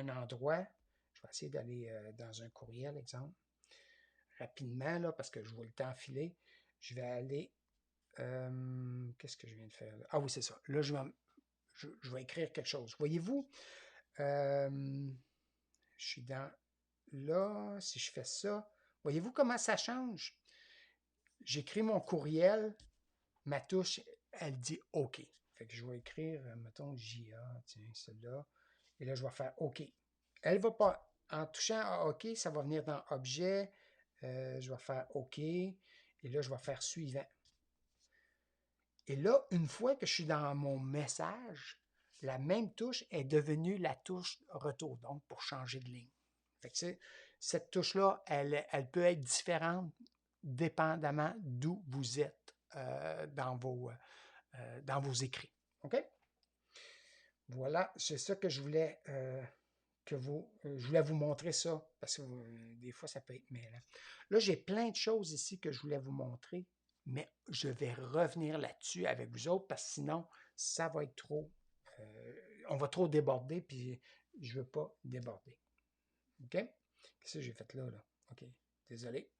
endroit, je vais essayer d'aller dans un courriel, exemple, rapidement, là, parce que je vois le temps filer, je vais aller, qu'est-ce que je viens de faire là? Ah oui, c'est ça. Là, je vais écrire quelque chose. Voyez-vous, je suis dans là, si je fais ça, voyez-vous comment ça change? J'écris mon courriel, ma touche, elle dit OK. Fait que je vais écrire, mettons, JA, tiens, celle-là. Et là, je vais faire OK. Elle va pas, en touchant à OK, ça va venir dans Objet. Je vais faire OK. Et là, je vais faire Suivant. Et là, une fois que je suis dans mon message, la même touche est devenue la touche Retour, donc pour changer de ligne. Fait que cette touche-là, elle peut être différente dépendamment d'où vous êtes dans vos écrits. OK? Voilà, c'est ça que je voulais je voulais vous montrer ça, parce que des fois, ça peut être mêlant. Là, j'ai plein de choses ici que je voulais vous montrer, mais je vais revenir là-dessus avec vous autres, parce que sinon, ça va être trop... on va trop déborder, puis je ne veux pas déborder. OK? Qu'est-ce que j'ai fait là? OK, désolé.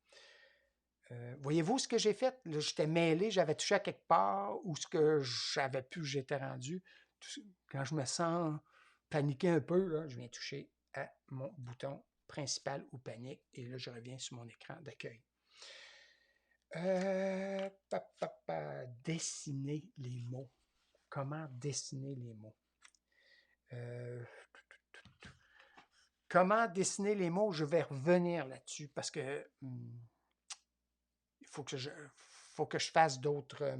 Voyez-vous ce que j'ai fait? Là, j'étais mêlé, j'avais touché à quelque part, ou ce que j'avais pu, j'étais rendu. Quand je me sens paniqué un peu, là, je viens toucher à mon bouton principal ou panique, et là, je reviens sur mon écran d'accueil. Dessiner les mots. Comment dessiner les mots? Comment dessiner les mots? Je vais revenir là-dessus parce que il faut que je fasse d'autres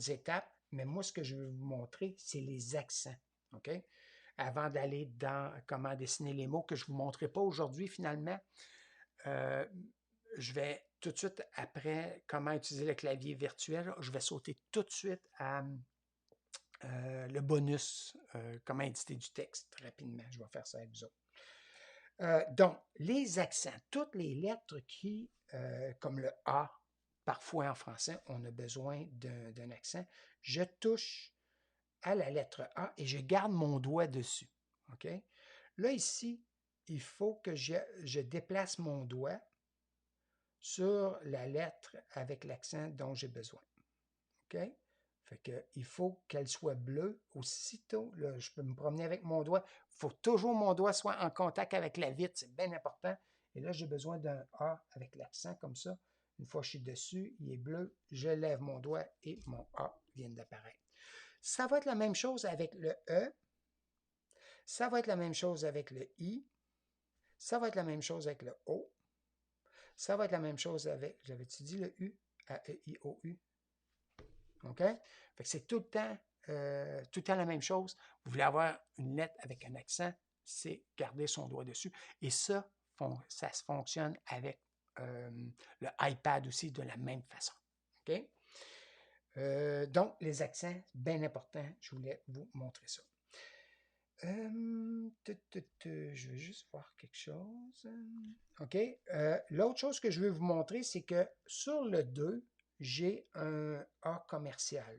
étapes. Mais moi, ce que je veux vous montrer, c'est les accents. OK? Avant d'aller dans comment dessiner les mots, que je ne vous montrerai pas aujourd'hui finalement, je vais tout de suite, après comment utiliser le clavier virtuel, je vais sauter tout de suite à le bonus, comment éditer du texte rapidement. Je vais faire ça avec vous autres. Donc, les accents, toutes les lettres qui, comme le A, parfois en français, on a besoin d'un accent, je touche à la lettre A et je garde mon doigt dessus. OK? Là, ici, il faut que je déplace mon doigt sur la lettre avec l'accent dont j'ai besoin. OK? Fait que, il faut qu'elle soit bleue aussitôt. Là, je peux me promener avec mon doigt. Il faut toujours que mon doigt soit en contact avec la vitre. C'est bien important. Et là, j'ai besoin d'un A avec l'accent comme ça. Une fois que je suis dessus, il est bleu. Je lève mon doigt et mon A vient d'apparaître. Ça va être la même chose avec le E. Ça va être la même chose avec le I. Ça va être la même chose avec le O. Ça va être la même chose avec, j'avais-tu dit le U? A-E-I-O-U. OK? Fait que c'est tout le temps la même chose. Vous voulez avoir une lettre avec un accent, c'est garder son doigt dessus. Et ça se fonctionne avec le iPad aussi de la même façon. OK? Donc, les accents, bien important. Je voulais vous montrer ça. Je vais juste voir quelque chose. OK. L'autre chose que je veux vous montrer, c'est que sur le 2, j'ai un A commercial.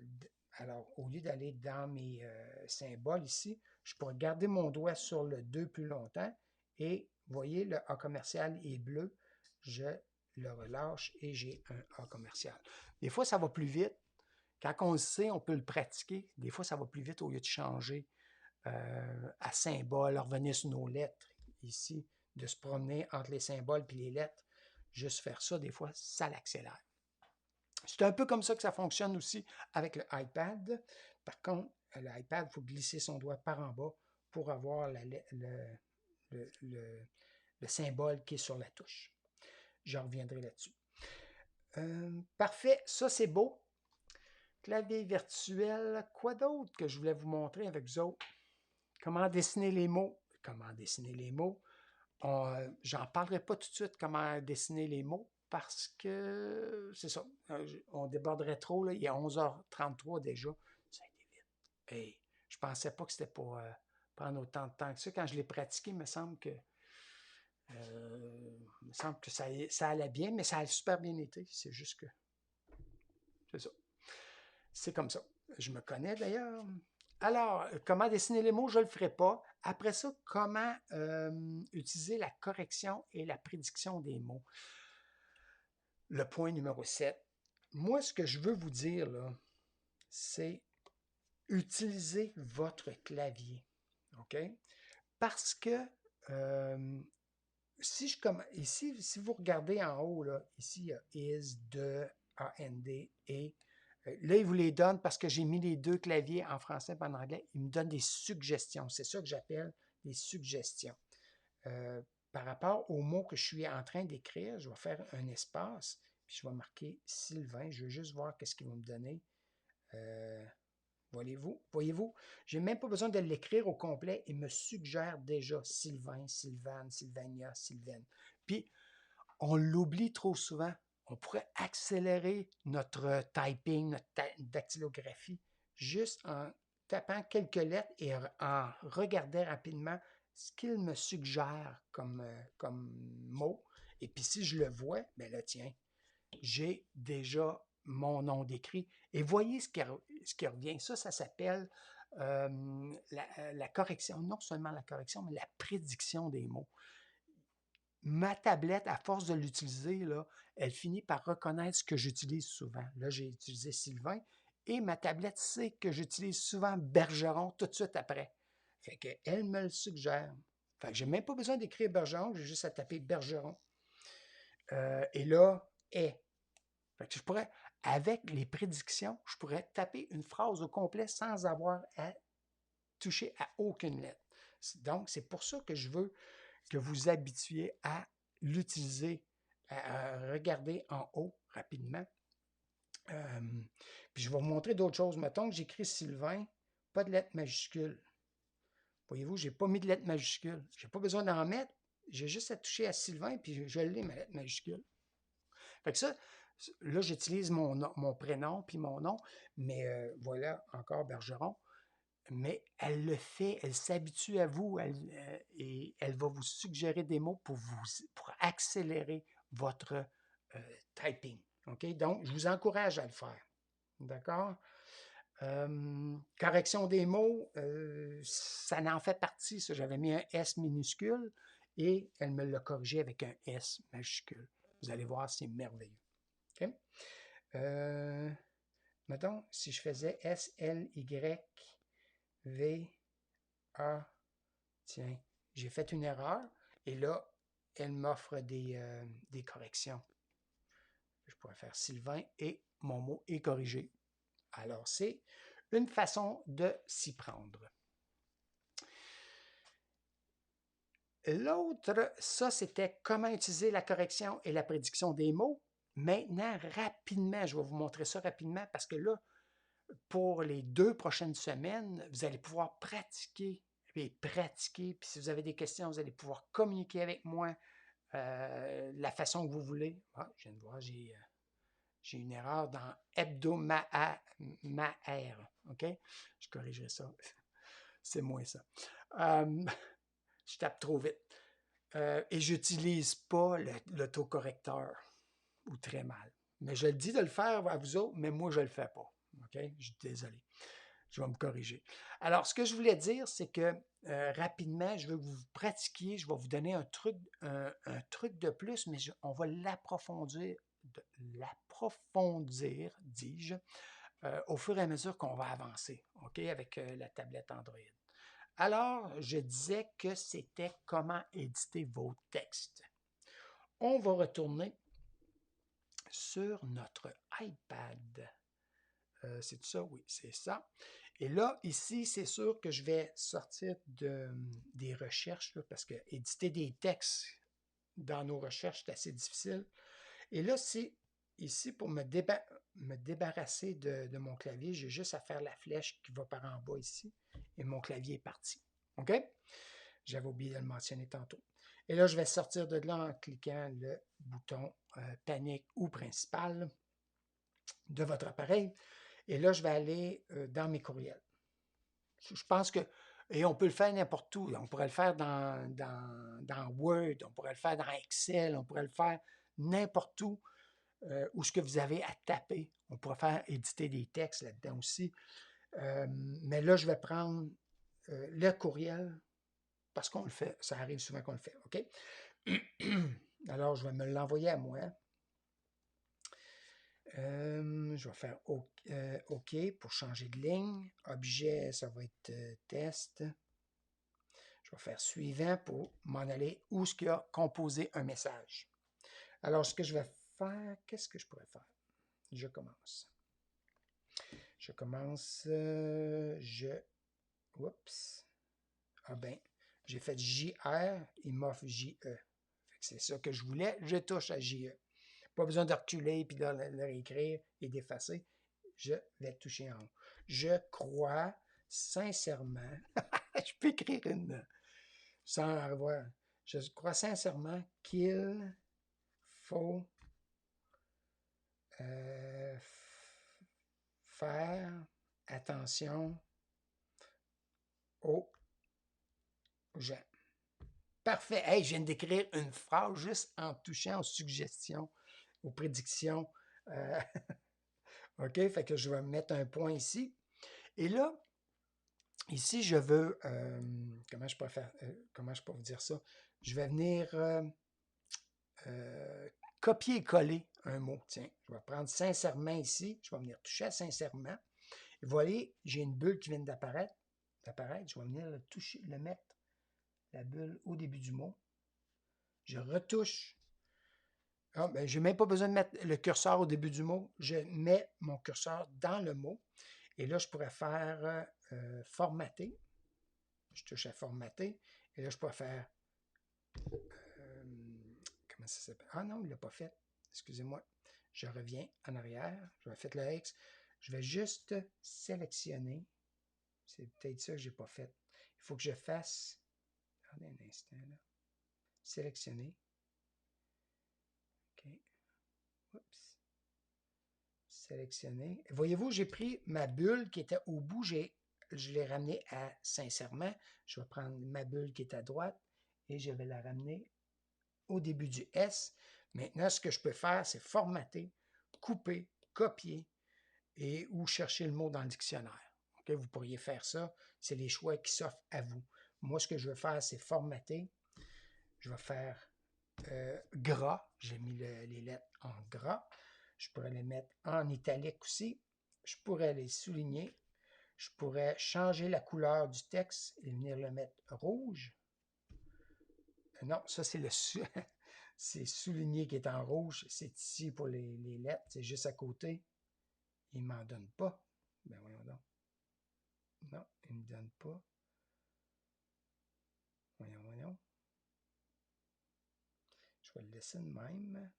Alors, au lieu d'aller dans mes symboles ici, je pourrais garder mon doigt sur le 2 plus longtemps et vous voyez, le A commercial est bleu. Je le relâche et j'ai un A commercial. Des fois, ça va plus vite. Quand on le sait, on peut le pratiquer. Des fois, ça va plus vite au lieu de changer à symboles, revenir sur nos lettres ici, de se promener entre les symboles et les lettres. Juste faire ça, des fois, ça l'accélère. C'est un peu comme ça que ça fonctionne aussi avec le iPad. Par contre, l'iPad, il faut glisser son doigt par en bas pour avoir le symbole qui est sur la touche. J'en reviendrai là-dessus. Parfait, ça c'est beau. Clavier virtuel, quoi d'autre que je voulais vous montrer avec vous autres? Comment dessiner les mots, comment dessiner les mots. J'en parlerai pas tout de suite comment dessiner les mots parce que c'est ça. On déborderait trop, là. Il est 11h33 déjà. Ça a été vite. Et je pensais pas que c'était pour prendre autant de temps que ça. Quand je l'ai pratiqué, il me semble que ça allait bien, mais ça a super bien été. C'est juste que c'est ça. C'est comme ça. Je me connais d'ailleurs. Alors, comment dessiner les mots, je ne le ferai pas. Après ça, comment utiliser la correction et la prédiction des mots. Le point numéro 7. Moi, ce que je veux vous dire, là, c'est utiliser votre clavier. OK? Parce que ici, si vous regardez en haut, là, ici, il y a is, de, and, et. Là, il vous les donne parce que j'ai mis les deux claviers en français et en anglais. Il me donne des suggestions. C'est ça que j'appelle des suggestions. Par rapport aux mots que je suis en train d'écrire, je vais faire un espace, puis je vais marquer Sylvain. Je veux juste voir qu'est-ce qu'il va me donner. Voyez-vous, je n'ai même pas besoin de l'écrire au complet. Il me suggère déjà Sylvain, Sylvane, Sylvania, Sylvaine. Puis, on l'oublie trop souvent. On pourrait accélérer notre typing, notre dactylographie, juste en tapant quelques lettres et en regardant rapidement ce qu'il me suggère comme mot. Et puis si je le vois, bien là, tiens, j'ai déjà mon nom d'écrit. Et voyez ce qui revient. Ça s'appelle la correction. Non seulement la correction, mais la prédiction des mots. Ma tablette, à force de l'utiliser, là, elle finit par reconnaître ce que j'utilise souvent. Là, j'ai utilisé Sylvain et ma tablette sait que j'utilise souvent Bergeron tout de suite après. Fait qu'elle me le suggère. Fait que j'ai même pas besoin d'écrire Bergeron, j'ai juste à taper Bergeron. Et là, est. Fait que je pourrais, avec les prédictions, je pourrais taper une phrase au complet sans avoir à toucher à aucune lettre. Donc, c'est pour ça que je veux que vous habituiez à l'utiliser, à regarder en haut rapidement. Puis je vais vous montrer d'autres choses. Mettons que j'écris Sylvain, pas de lettres majuscules. Voyez-vous, je n'ai pas mis de lettres majuscules. Je n'ai pas besoin d'en mettre. J'ai juste à toucher à Sylvain, puis je l'ai, ma lettre majuscule. Fait que ça, là, j'utilise mon prénom puis mon nom, mais voilà, encore Bergeron. Mais elle le fait, elle s'habitue à vous et elle va vous suggérer des mots pour accélérer votre typing. OK? Donc, je vous encourage à le faire. D'accord? Correction des mots, ça n'en fait partie. Ça. J'avais mis un S minuscule et elle me l'a corrigé avec un S majuscule. Vous allez voir, c'est merveilleux. OK? Mettons, si je faisais S, L, Y, V, A, tiens, j'ai fait une erreur et là, elle m'offre des corrections. Je pourrais faire Sylvain et mon mot est corrigé. Alors, c'est une façon de s'y prendre. L'autre, ça, c'était comment utiliser la correction et la prédiction des mots. Maintenant, rapidement, je vais vous montrer ça rapidement parce que là, pour les 2 prochaines semaines, vous allez pouvoir pratiquer et pratiquer. Puis si vous avez des questions, vous allez pouvoir communiquer avec moi la façon que vous voulez. Ah, je viens de voir, j'ai une erreur dans hebdomadaire. OK? Je corrigerai ça. C'est moins ça. Je tape trop vite. Et je n'utilise pas l'autocorrecteur ou très mal. Mais je le dis de le faire à vous autres, mais moi, je ne le fais pas. OK? Je suis désolé. Je vais me corriger. Alors, ce que je voulais dire, c'est que rapidement, je veux que vous pratiquiez. Je vais vous donner un truc de plus, mais on va l'approfondir, dis-je, au fur et à mesure qu'on va avancer, OK, avec la tablette Android. Alors, je disais que c'était comment éditer vos textes. On va retourner sur notre iPad. C'est ça? Oui, c'est ça. Et là, ici, c'est sûr que je vais sortir des recherches, là, parce que éditer des textes dans nos recherches, c'est assez difficile. Et là, c'est ici, pour me débarrasser de mon clavier, j'ai juste à faire la flèche qui va par en bas ici, et mon clavier est parti. OK? J'avais oublié de le mentionner tantôt. Et là, je vais sortir de là en cliquant le bouton panique ou principal de votre appareil. Et là, je vais aller dans mes courriels. Je pense que, et on peut le faire n'importe où. On pourrait le faire dans Word, on pourrait le faire dans Excel, on pourrait le faire n'importe où ce que vous avez à taper. On pourrait faire éditer des textes là-dedans aussi. Mais là, je vais prendre le courriel parce qu'on le fait. Ça arrive souvent qu'on le fait. OK? Alors, je vais me l'envoyer à moi. Je vais faire OK pour changer de ligne. Objet, ça va être test. Je vais faire suivant pour m'en aller où ce qu'il y a composé un message. Alors, ce que je vais faire, qu'est-ce que je pourrais faire? Je commence. Je commence, oups. Ah ben, j'ai fait JR, il m'offre JE. C'est ça que je voulais, je touche à JE. Pas besoin de reculer puis de le réécrire et d'effacer. Je vais toucher en haut. Je crois sincèrement, je peux écrire une sans revoir. Je crois sincèrement qu'il faut faire attention aux gens. Parfait. Hey, je viens d'écrire une phrase juste en touchant aux suggestions, aux prédictions. OK, fait que je vais mettre un point ici. Et là, ici, je veux, comment je peux vous dire ça? Je vais venir copier et coller un mot. Tiens, je vais prendre sincèrement ici. Je vais venir toucher à sincèrement. Et vous voyez, j'ai une bulle qui vient d'apparaître. Je vais venir le toucher, le mettre, la bulle au début du mot. Je retouche. Ah, ben, je n'ai même pas besoin de mettre le curseur au début du mot. Je mets mon curseur dans le mot. Et là, je pourrais faire formater. Je touche à formater. Et là, je pourrais faire... comment ça s'appelle? Ah non, il ne l'a pas fait. Excusez-moi. Je reviens en arrière. Je vais faire le X. Je vais juste sélectionner. C'est peut-être ça que je n'ai pas fait. Il faut que je fasse... Attendez un instant, là. Sélectionner. OK. Oups. Sélectionner. Voyez-vous, j'ai pris ma bulle qui était au bout. Je l'ai ramenée à sincèrement. Je vais prendre ma bulle qui est à droite et je vais la ramener au début du S. Maintenant, ce que je peux faire, c'est formater, couper, copier et ou chercher le mot dans le dictionnaire. Okay? Vous pourriez faire ça. C'est les choix qui s'offrent à vous. Moi, ce que je veux faire, c'est formater. Je vais faire gras. J'ai mis les lettres en gras. Je pourrais les mettre en italique aussi. Je pourrais les souligner. Je pourrais changer la couleur du texte et venir le mettre rouge. Non, ça, c'est le c'est souligné qui est en rouge. C'est ici pour les lettres. C'est juste à côté. Il ne m'en donne pas. Ben voyons donc. Non, il ne me donne pas. Voyons. Je vais le laisser de même.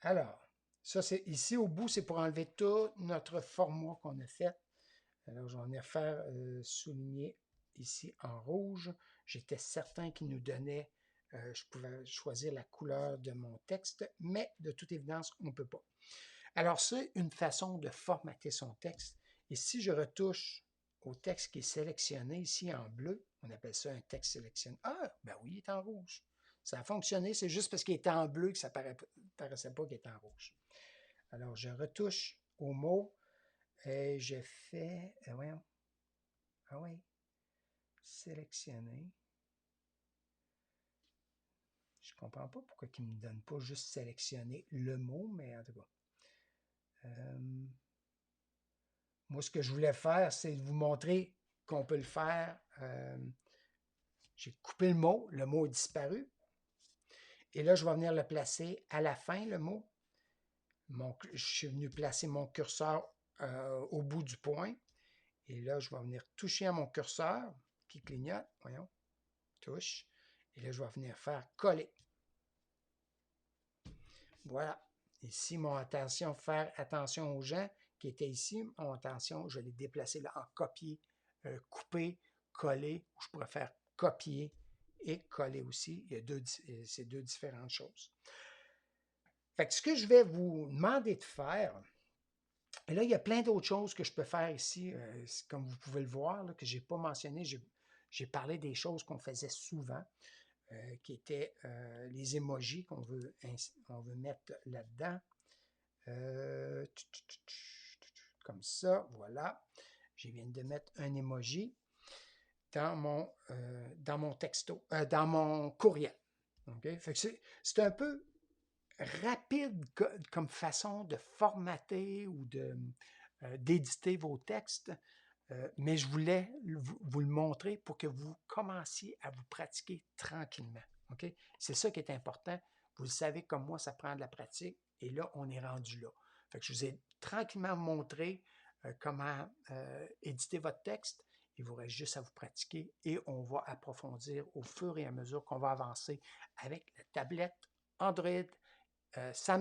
Alors, ça, c'est ici au bout, c'est pour enlever tout notre format qu'on a fait. Alors, je vais venir faire souligner ici en rouge. J'étais certain qu'il nous donnait, je pouvais choisir la couleur de mon texte, mais de toute évidence, on ne peut pas. Alors, c'est une façon de formater son texte. Et si je retouche au texte qui est sélectionné ici en bleu, on appelle ça un texte sélectionné. Ah, ben oui, il est en rouge. Ça a fonctionné, c'est juste parce qu'il était en bleu que ça ne paraissait pas qu'il était en rouge. Alors, je retouche au mot et je fais, voyons, ah oui, sélectionner. Je ne comprends pas pourquoi il ne me donne pas juste sélectionner le mot, mais en tout cas. Moi, ce que je voulais faire, c'est de vous montrer qu'on peut le faire. J'ai coupé le mot est disparu. Et là, je vais venir le placer à la fin, le mot. Je suis venu placer mon curseur au bout du point. Et là, je vais venir toucher à mon curseur qui clignote. Voyons, touche. Et là, je vais venir faire coller. Voilà. Ici, mon attention, faire attention aux gens qui étaient ici. Mon attention, je l'ai déplacé là en copier, couper, coller ou je pourrais faire copier et coller aussi. C'est deux différentes choses. Fait que ce que je vais vous demander de faire, et là, il y a plein d'autres choses que je peux faire ici, comme vous pouvez le voir, là, que je n'ai pas mentionné. J'ai parlé des choses qu'on faisait souvent, qui étaient les emojis qu'on veut mettre là-dedans. Comme ça, voilà. Je viens de mettre un emoji dans mon texto, dans mon courriel. Okay? Fait que c'est un peu rapide comme façon de formater ou d'éditer vos textes, mais je voulais vous le montrer pour que vous commenciez à vous pratiquer tranquillement. Okay? C'est ça qui est important. Vous le savez, comme moi, ça prend de la pratique et là, on est rendu là. Fait que je vous ai tranquillement montré comment éditer votre texte. Il vous reste juste à vous pratiquer et on va approfondir au fur et à mesure qu'on va avancer avec la tablette Android, Samsung